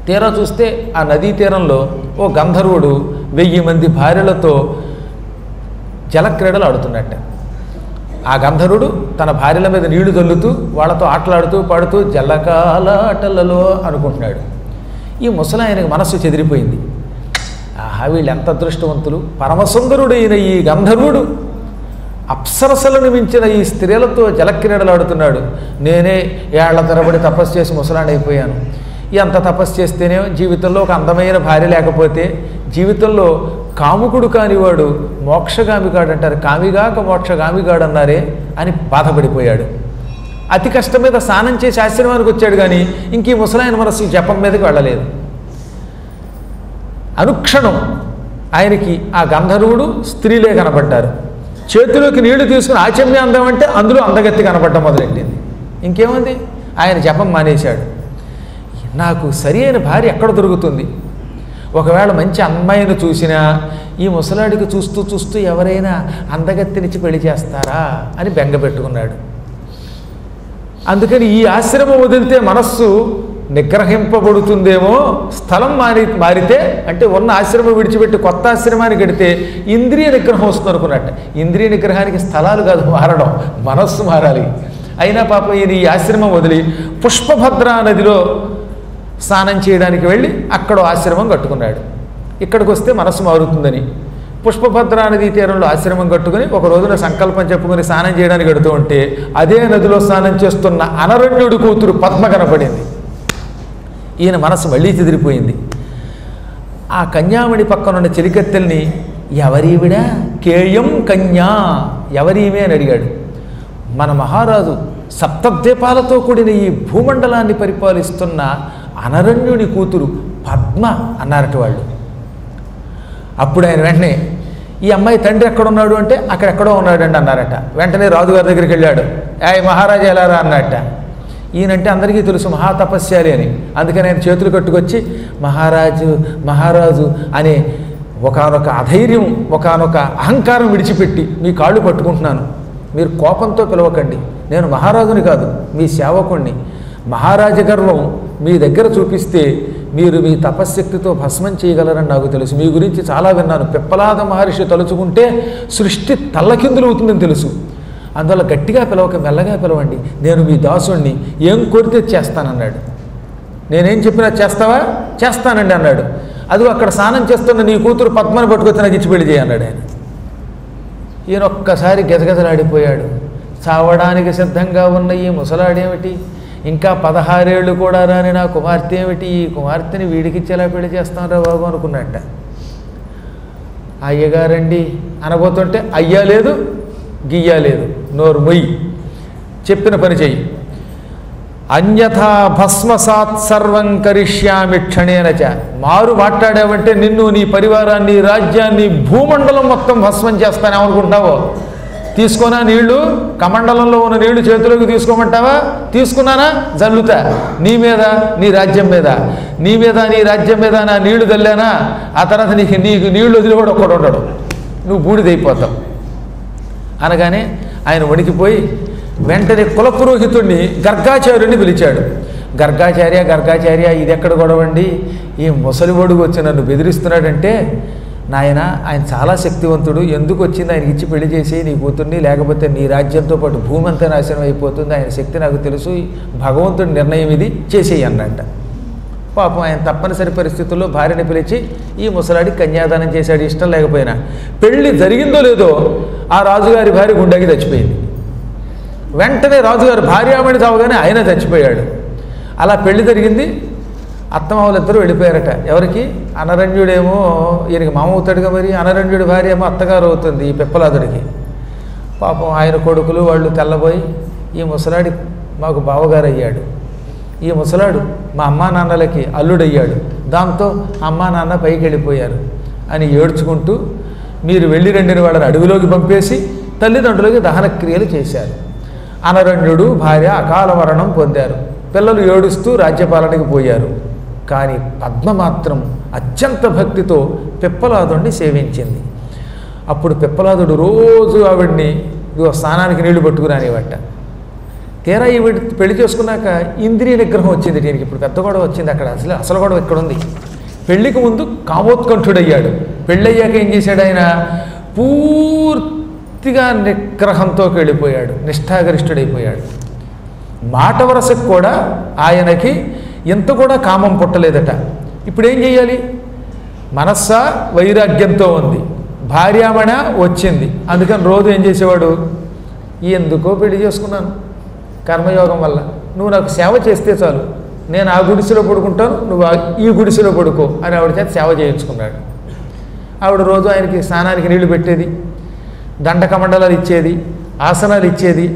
తీరా చూస్తే ఆ నదీ తీరంలో ఓ గంధర్వుడు 1000 మంది భార్యలతో జలక్రీడలు ఆడుతున్నట్ట. ఆ గంధర్వుడు తన భార్యల మీద నీళ్లు చల్లుతూ వాళ్ళతో ఆటలాడుతూ పాడుతూ జలకాలాటలలో అనుకుంటున్నాడు. ఈ ముసలాయనకి మనస్సు చెదిరిపోయింది. ఆహా, వీళ్ళు ఎంత అదృష్టవంతులు! పరమసుందరుడైన ఈ గంధర్వుడు అప్సరసలను మించిన ఈ స్త్రీలతో జలక్రీడలు ఆడుతున్నాడు. నేనే ఏళ్ల తరబడి తపస్సు చేసి ముసలాడైపోయాను. ఎంత తపస్సు చేస్తేనే జీవితంలో ఒక అందమైన భార్య లేకపోతే జీవితంలో కాముకుడు కానివాడు మోక్షగామిగాడు అంటారు, కామిగాక మోక్షగామిగాడు అన్నారే అని బాధపడిపోయాడు. అతి కష్టం మీద స్నానం చేసి ఆశ్రమానికి వచ్చాడు కానీ ఇంక ఈ ముసలాయన మనసు జపం మీదకి వెళ్ళలేదు. అనుక్షణం ఆయనకి ఆ గంధర్వుడు స్త్రీలే కనబడ్డారు. చేతిలోకి నీళ్లు తీసుకుని ఆచమ్య అందం అంటే అందులో అందగత్తి కనబడ్డం మొదలెట్టింది. ఇంకేముంది, ఆయన జపం మానేశాడు. నాకు సరి అయిన భార్య ఎక్కడ దొరుకుతుంది, ఒకవేళ మంచి అమ్మాయిని చూసినా ఈ ముసలాడికి చూస్తూ చూస్తూ ఎవరైనా అందగత్తినిచ్చి పెళ్లి చేస్తారా అని బెంగ పెట్టుకున్నాడు. అందుకని ఈ ఆశ్రమం వదిలితే మనస్సు నిగ్రహింపబడుతుందేమో, స్థలం మారితే అంటే ఉన్న ఆశ్రమం విడిచిపెట్టి కొత్త ఆశ్రమానికి వెడితే ఇంద్రియ నిగ్రహం వస్తుంది అనుకున్నట్ట. ఇంద్రియ నిగ్రహానికి స్థలాలు కాదు మారడం, మనస్సు మారాలి. అయినా పాపం ఈయన ఈ ఆశ్రమం వదిలి పుష్పభద్రా నదిలో స్నానం చేయడానికి వెళ్ళి అక్కడ ఆశ్రమం కట్టుకున్నాడు. ఇక్కడికి వస్తే మనస్సు మారుతుందని పుష్పభద్రా నదీ తీరంలో ఆశ్రమం కట్టుకుని ఒక రోజున సంకల్పం చెప్పుకొని స్నానం చేయడానికి వెడుతూ ఉంటే అదే నదిలో స్నానం చేస్తున్న అనరణ్యుడి కూతురు పద్మ కనపడింది. ఈయన మనసు మళ్ళీ చెదిరిపోయింది. ఆ కన్యామణి పక్కనున్న చెలికత్తెల్ని ఎవరీవిడా కేయం కన్యా ఎవరీమే అని అడిగాడు. మన మహారాజు సప్తద్వీపాలతో కూడిన ఈ భూమండలాన్ని పరిపాలిస్తున్న అనరణ్యుని కూతురు పద్మ అన్నారట వాళ్ళు. అప్పుడు ఆయన వెంటనే ఈ అమ్మాయి తండ్రి ఎక్కడున్నాడు అంటే అక్కడెక్కడో ఉన్నాడండి అన్నారట. వెంటనే రాజుగారి దగ్గరికి వెళ్ళాడు. మహారాజా ఎలారా అన్నట్ట. ఈయనంటే అందరికీ తెలుసు మహాతపస్యాలి అని. అందుకని ఆయన చేతులు కట్టుకొచ్చి మహారాజు అనే ఒకానొక అధైర్యం ఒకానొక అహంకారం విడిచిపెట్టి మీ కాళ్ళు పట్టుకుంటున్నాను, మీరు కోపంతో పిలవకండి, నేను మహారాజుని కాదు మీ సేవకుణ్ణి. మహారాజ గర్వం మీ దగ్గర చూపిస్తే మీరు మీ తపశ్శక్తితో భస్మం చేయగలరని నాకు తెలుసు. మీ గురించి చాలా విన్నాను. పిప్పలాద మహర్షి తలుచుకుంటే సృష్టి తల్లకిందులు అవుతుందని తెలుసు. అందువల్ల గట్టిగా పిలవక మెల్లగా పిలవండి, నేను మీ దాసుణ్ణి, ఏం కోరితే చేస్తానన్నాడు. నేనేం చెప్పినా చేస్తావా? చేస్తానండి అన్నాడు. అది అక్కడ స్నానం చేస్తున్న నీ కూతురు పద్మని పట్టుకొచ్చి నాకు ఇచ్చి పెళ్లి చేయన్నాడు ఆయన. ఈయన ఒక్కసారి గజగజలాడిపోయాడు. చావడానికి సిద్ధంగా ఉన్న ఈ ముసలాడేమిటి, ఇంకా 16 ఏళ్ళు కూడా రాని నా కుమార్తె ఏమిటి, ఈ కుమార్తెని వీడికిచ్చేలా పెళ్లి చేస్తానరా బాబు అనుకున్నట్ట. అయ్యగారండి అనబోతుంటే అయ్యా లేదు గియ్యా లేదు, నోరు మొయ్యి, చెప్పిన పని చెయ్యి. అన్యథా భస్మసాత్ సర్వం కరిష్యామి క్షణేనచ. మారు మాట్లాడావంటే నిన్ను, నీ పరివారాన్ని, రాజ్యాన్ని, భూమండలం మొత్తం భస్మం చేస్తానేమనుకుంటావో. తీసుకున్నా నీళ్లు, కమండలంలో ఉన్న నీళ్లు చేతిలోకి తీసుకోమంటావా? తీసుకున్నానా? జల్లుతా నీ మీద, నీ రాజ్యం మీద, నీ మీద, నీ రాజ్యం మీద నా నీళ్లు జల్లానా ఆ తర్వాత నీకు నీళ్లు వదిలి కూడా ఒక్కడు ఉండడు, నువ్వు బూడిదైపోతావు అనగానే ఆయన వణికిపోయి వెంటనే కులపురోహితుడిని గర్గాచార్యుడిని పిలిచాడు. గర్గాచార్య ఇది ఎక్కడ గొడవండి, ఈ ముసలివాడుకు వచ్చి నన్ను బెదిరిస్తున్నాడంటే, నాయన ఆయన చాలా శక్తివంతుడు, ఎందుకు వచ్చింది ఆయనకి ఇచ్చి పెళ్లి చేసి నీ కూతుర్ని, లేకపోతే నీ రాజ్యంతో పాటు భూమి అంతా నాశనం అయిపోతుంది, ఆయన శక్తి నాకు తెలుసు, భగవంతుడి నిర్ణయం ఇది, చేసేయి అన్నట్ట. పాపం ఆయన తప్పనిసరి పరిస్థితుల్లో భార్యని పిలిచి ఈ ముసలాడికి కన్యాదానం చేశాడు. ఇష్టం లేకపోయినా పెళ్లి జరిగిందో లేదో ఆ రాజుగారి భార్య గుండెకి చచ్చిపోయింది. వెంటనే రాజుగారు భార్యామణి చావగానే ఆయన చచ్చిపోయాడు. అలా పెళ్లి జరిగింది. అత్తమామలిద్దరూ వెళ్ళిపోయారట. ఎవరికి? అనరణ్యుడేమో ఈయనకి మామ అవుతాడుగా, మరి అనరణ్యుడి భార్య ఏమో అత్తగారు అవుతుంది ఈ పిప్పలాదుడికి. పాపం ఆయన కొడుకులు వాళ్ళు తెల్లబోయి ఈ ముసలాడి మాకు బావగారు అయ్యాడు, ఈ ముసలాడు మా అమ్మా నాన్నలకి అల్లుడయ్యాడు, దాంతో అమ్మా నాన్న పైకి వెళ్ళిపోయారు అని ఏడ్చుకుంటూ మీరు వెళ్ళి రెండిన వాళ్ళని అడవిలోకి పంపేసి తల్లిదండ్రులకి దహనక్రియలు చేశారు. అనరణ్యుడు భార్య అకాల మరణం పొందారు. పిల్లలు ఏడుస్తూ రాజ్యపాలనకి పోయారు. కానీ పద్మ మాత్రం అత్యంత భక్తితో పిప్పలాదుడిని సేవించింది. అప్పుడు పిప్పలాదుడు రోజు ఆవిడ్ని స్నానానికి నీళ్లు పట్టుకురానివట. తీరా ఈవిడ పెళ్లి చేసుకున్నాక ఇంద్రియ నిగ్రహం వచ్చింది దీనికి. ఇప్పుడు పెద్ద గొడవ వచ్చింది అక్కడ. అసలు గొడవ ఇక్కడ ఉంది. పెళ్లికి ముందు కామోత్కంఠుడయ్యాడు. పెళ్ళయ్యాక ఏం చేశాడు ఆయన? పూర్తిగా నిగ్రహంతోకి వెళ్ళిపోయాడు, నిష్ఠాగరిష్ఠుడైపోయాడు. మాట వరసకు కూడా ఆయనకి ఎంత కూడా కామం పుట్టలేదట. ఇప్పుడు ఏం చేయాలి? మనస్సా వైరాగ్యంతో ఉంది, భార్యామణ వచ్చింది. అందుకని రోజు ఏం చేసేవాడు? ఎందుకో పెళ్లి చేసుకున్నాను, కర్మయోగం వల్ల, నువ్వు నాకు సేవ చేస్తే చాలు, నేను ఆ గుడిసెలో పడుకుంటాను, నువ్వు ఈ గుడిసెలో పడుకో అని ఆవిడ చేత సేవ చేయించుకున్నాడు. ఆవిడ రోజు ఆయనకి స్నానానికి నీళ్లు పెట్టేది, దండకమండలాలు ఇచ్చేది, ఆసనాలు ఇచ్చేది.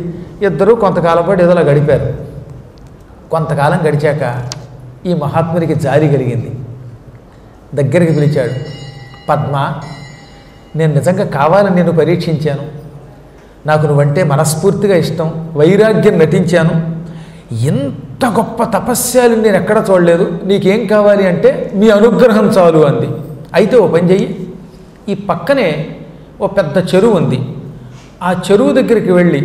ఇద్దరూ కొంతకాలం పాటు ఏదోలా గడిపారు. కొంతకాలం గడిచాక ఈ మహాత్మునికి జారి కలిగింది. దగ్గరికి పిలిచాడు. పద్మ, నేను నిజంగా కావాలని నిన్ను పరీక్షించాను. నాకు నువ్వంటే మనస్ఫూర్తిగా ఇష్టం, వైరాగ్యం నటించాను. ఎంత గొప్ప తపస్యాలు నేను ఎక్కడ చూడలేదు. నీకేం కావాలి అంటే మీ అనుగ్రహం చాలు అంది. అయితే ఓ పని చెయ్యి, ఈ పక్కనే ఓ పెద్ద చెరువు ఉంది. ఆ చెరువు దగ్గరికి వెళ్ళి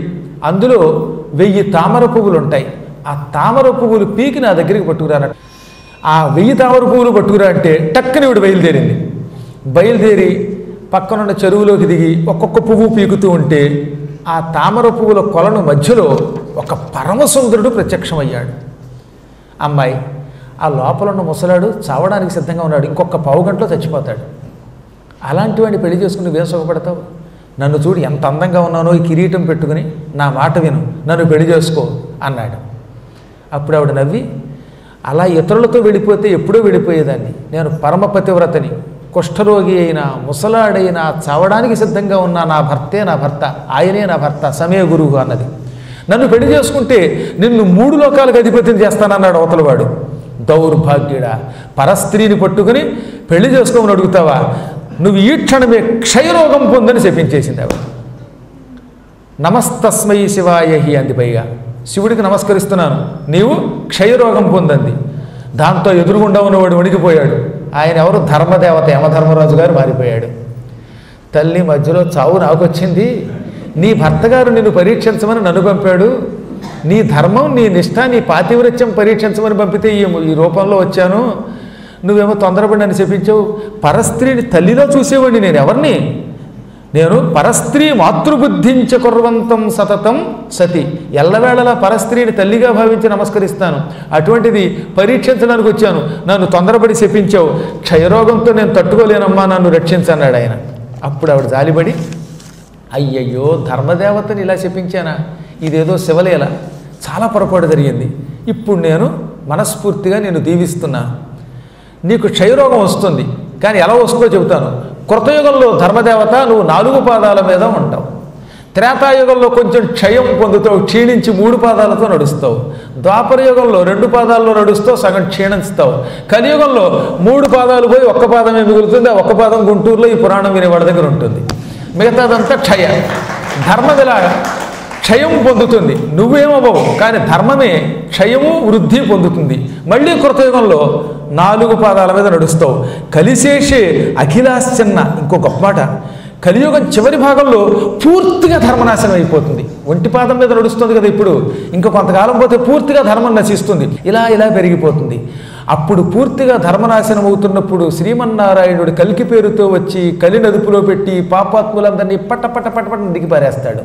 అందులో 1000 తామర పువ్వులు ఉంటాయి. ఆ తామర పువ్వులు పీకి నా దగ్గరికి పట్టుకురాన. ఆ 1000 తామర పువ్వులు పట్టుకురా అంటే టక్కని ఇవిడు బయలుదేరింది. బయలుదేరి పక్కనున్న చెరువులోకి దిగి ఒక్కొక్క పువ్వు పీకుతూ ఉంటే ఆ తామర పువ్వుల కొలను మధ్యలో ఒక పరమసుందరుడు ప్రత్యక్షమయ్యాడు. అమ్మాయి, ఆ లోపల ఉన్న ముసలాడు చావడానికి సిద్ధంగా ఉన్నాడు, ఇంకొక పావుగంటలో చచ్చిపోతాడు. అలాంటి వాడిని పెళ్లి చేసుకుని నువ్వేం సుఖపడతావు? నన్ను చూడు ఎంత అందంగా ఉన్నానో, ఈ కిరీటం పెట్టుకుని నా మాట విను, నన్ను పెళ్లి చేసుకో అన్నాడు. అప్పుడు ఆవిడ నవ్వి, అలా ఇతరులతో వెళ్ళిపోతే ఎప్పుడూ వెళ్ళిపోయేదాన్ని. నేను పరమపతివ్రతని, కుష్ఠరోగి అయినా ముసలాడైనా చావడానికి సిద్ధంగా ఉన్న నా భర్తే నా భర్త, ఆయనే నా భర్త, సమయ గురువు అన్నది. నన్ను పెళ్లి చేసుకుంటే నిన్ను 3 లోకాలకు అధిపతిని చేస్తానన్నాడు అవతలవాడు. దౌర్భాగ్యుడా, పరస్త్రీని పట్టుకుని పెళ్లి చేసుకోమని అడుగుతావా? నువ్వు ఈ క్షణమే క్షయరోగం పొందని శపించేసింది ఆవిడ. నమస్తస్మై శివాయహి అంది. పైగా శివుడికి నమస్కరిస్తున్నాను, నీవు క్షయరోగం పొందంది. దాంతో ఎదురుగుండా ఉన్నవాడు వణికిపోయాడు. ఆయన ఎవరు? ధర్మదేవత యమధర్మరాజు గారు మారిపోయాడు. తల్లి, మధ్యలో చావు నాకొచ్చింది. నీ భర్త గారు నిన్ను పరీక్షించమని నన్ను పంపాడు. నీ ధర్మం, నీ నిష్ఠ, నీ పాతివ్రత్యం పరీక్షించమని పంపితే ఈ రూపంలో వచ్చాను. నువ్వేమో తొందరపడి నన్ను చెప్పించావు. పరస్త్రీని తల్లిలో చూసేవాడిని నేను. ఎవరిని? నేను పరస్త్రీ మాతృబుద్ధించ కుర్వంతం సతతం సతి, ఎల్లవేళలా పరస్త్రీని తల్లిగా భావించి నమస్కరిస్తాను. అటువంటిది పరీక్షించడానికి వచ్చాను, నన్ను తొందరపడి శపించావు. క్షయరోగంతో నేను తట్టుకోలేనమ్మా, నన్ను రక్షించన్నాడు ఆయన. అప్పుడు ఆవిడ జాలిపడి, అయ్యయ్యో ధర్మదేవతని ఇలా శపించానా? ఇదేదో శివలీల, చాలా పొరపాటు జరిగింది. ఇప్పుడు నేను మనస్ఫూర్తిగా నేను దీవిస్తున్నాను. నీకు క్షయరోగం వస్తుంది, కానీ ఎలా వస్తుందో చెబుతాను. కృతయుగంలో ధర్మదేవత నువ్వు 4 పాదాల మీద ఉంటావు. త్రేతాయుగంలో కొంచెం క్షయం పొందుతావు, క్షీణించి 3 పాదాలతో నడుస్తావు. ద్వాపరయుగంలో 2 పాదాల్లో నడుస్తావు, సగం క్షీణిస్తావు. కలియుగంలో 3 పాదాలు పోయి 1 పాదమే మిగులుతుంది. ఆ 1 పాదం గుంటూరులో ఈ పురాణం వినేవాడి దగ్గర ఉంటుంది. మిగతాదంతా క్షయ. ధర్మం ఇలా క్షయం పొందుతుంది, నువ్వేమవ్వవు. కానీ ధర్మమే క్షయము వృద్ధి పొందుతుంది. మళ్ళీ కృతయుగంలో 4 పాదాల మీద నడుస్తావు. కలిశేషే అఖిలాశ్చన్న, ఇంకో గొప్ప మాట. కలియుగం చివరి భాగంలో పూర్తిగా ధర్మనాశనం అయిపోతుంది. 1 పాదం మీద నడుస్తుంది కదా ఇప్పుడు, ఇంకా కొంతకాలం పోతే పూర్తిగా ధర్మం నశిస్తుంది. ఇలా పెరిగిపోతుంది. అప్పుడు పూర్తిగా ధర్మనాశనం అవుతున్నప్పుడు శ్రీమన్నారాయణుడు కల్కి పేరుతో వచ్చి కలి నదుపులో పెట్టి పాపాత్ములందరినీ పట్ట దిగి పారేస్తాడు.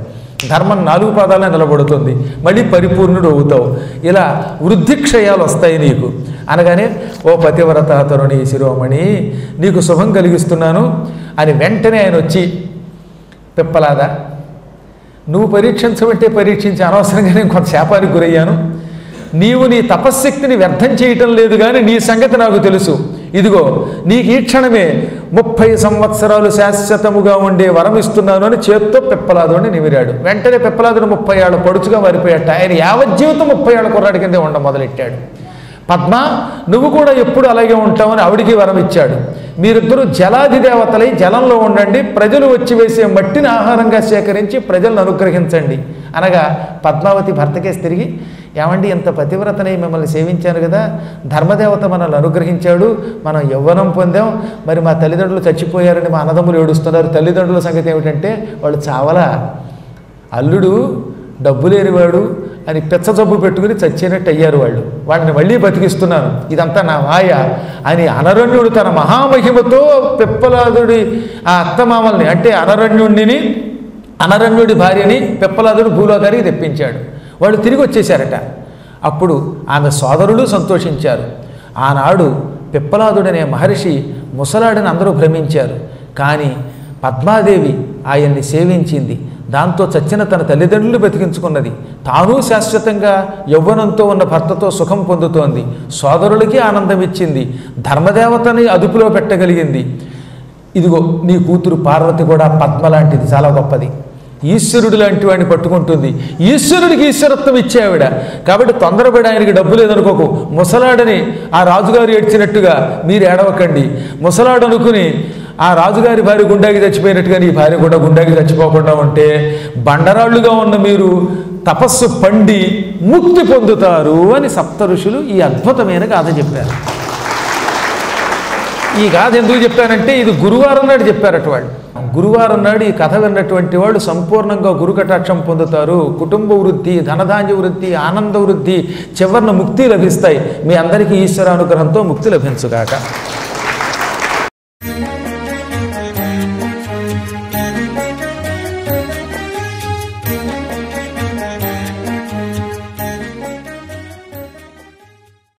ధర్మం 4 పాదాలనే నిలబడుతుంది. మళ్ళీ పరిపూర్ణుడు అవుతావు. ఇలా వృద్ధిక్షయాలు వస్తాయి నీకు అనగానే, ఓ పతివ్రత తరుణి శిరోమణి, నీకు శుభం కలిగిస్తున్నాను అని వెంటనే ఆయన వచ్చి, పిప్పలాదా, నువ్వు పరీక్షించమంటే పరీక్షించి అనవసరంగా నేను కొంత శాపానికి గురయ్యాను. నీవు నీ తపశ్శక్తిని వ్యర్థం చేయటం లేదు, కానీ నీ సంగతి నాకు తెలుసు. ఇదిగో నీకు ఈ క్షణమే 30 సంవత్సరాలు శాశ్వతముగా ఉండే వరం ఇస్తున్నాను అని చేత్తో పిప్పలాదుని నిమిరాడు. వెంటనే పిప్పలాదుని 30 ఏళ్ల పడుచుగా మారిపోయాట. ఆయన యావజ్జీవితం 30 ఏళ్ల కుర్రాడి కిందే ఉండ మొదలెట్టాడు. పద్మ, నువ్వు కూడా ఎప్పుడు అలాగే ఉంటావని ఆవిడికి వరం ఇచ్చాడు. మీరిద్దరూ జలాది దేవతలై జలంలో ఉండండి, ప్రజలు వచ్చి వేసే మట్టిని ఆహారంగా సేకరించి ప్రజలను అనుగ్రహించండి అనగా పద్మావతి భర్తకేసి తిరిగి, ఏమండి ఇంత పతివ్రతని మిమ్మల్ని సేవించాను కదా, ధర్మదేవత మనల్ని అనుగ్రహించాడు, మనం యవ్వనం పొందాం, మరి మా తల్లిదండ్రులు చచ్చిపోయారని మా అన్నదమ్ములు ఏడుస్తున్నారు. తల్లిదండ్రుల సంగతి ఏమిటంటే వాళ్ళు చావలా, అల్లుడు డబ్బు లేనివాడు అని పెచ్చ జబ్బు పెట్టుకుని చచ్చినట్టు అయ్యారు వాళ్ళు, వాడిని మళ్ళీ బతికిస్తున్నాను, ఇదంతా నా మాయ అని అనరణ్యుడు తన మహామహిమతో పిప్పలాదుడి ఆ అత్తమామల్ని అంటే అనరణ్యుడి భార్యని పిప్పలాదుడు భూలోకానికి తెప్పించాడు. వాళ్ళు తిరిగి వచ్చేశారట. అప్పుడు ఆమె సోదరులు సంతోషించారు. ఆనాడు పిప్పలాదుడనే మహర్షి ముసలాడని అందరూ భ్రమించారు. కానీ పద్మాదేవి ఆయన్ని సేవించింది, దాంతో చచ్చిన తన తల్లిదండ్రులు బతికించుకున్నది. తాను శాశ్వతంగా యవ్వనంతో ఉన్న భర్తతో సుఖం పొందుతోంది. సోదరులకి ఆనందం ఇచ్చింది. ధర్మదేవతని అదుపులో పెట్టగలిగింది. ఇదిగో నీ కూతురు పార్వతి కూడా పద్మ లాంటిది, చాలా గొప్పది. ఈశ్వరుడు లాంటి వాడిని పట్టుకుంటుంది. ఈశ్వరుడికి ఈశ్వరత్వం ఇచ్చేవిడ. కాబట్టి తొందరపడి ఆయనకి డబ్బు లేదనుకోకు. ముసలాడని ఆ రాజుగారు ఏడ్చినట్టుగా మీరు ఏడవకండి. ముసలాడు అనుకుని ఆ రాజుగారి భార్య గుండాకి చచ్చిపోయినట్టుగా నీ భార్య కూడా గుండాకి చచ్చిపోకుండా ఉంటే బండరాళ్ళుగా ఉన్న మీరు తపస్సు పండి ముక్తి పొందుతారు అని సప్త ఋషులు ఈ అద్భుతమైన గాథ చెప్పారు. ఈ గాథ ఎందుకు చెప్పానంటే ఇది గురువారం నాడు చెప్పారట వాళ్ళు. గురువారం నాడు ఈ కథ విన్నటువంటి వాళ్ళు సంపూర్ణంగా గురు కటాక్షం పొందుతారు. కుటుంబ వృద్ధి, ధనధాన్య వృద్ధి, ఆనంద వృద్ధి, చివరిన ముక్తి లభిస్తాయి. మీ అందరికీ ఈశ్వరానుగ్రహంతో ముక్తి లభించుగాక.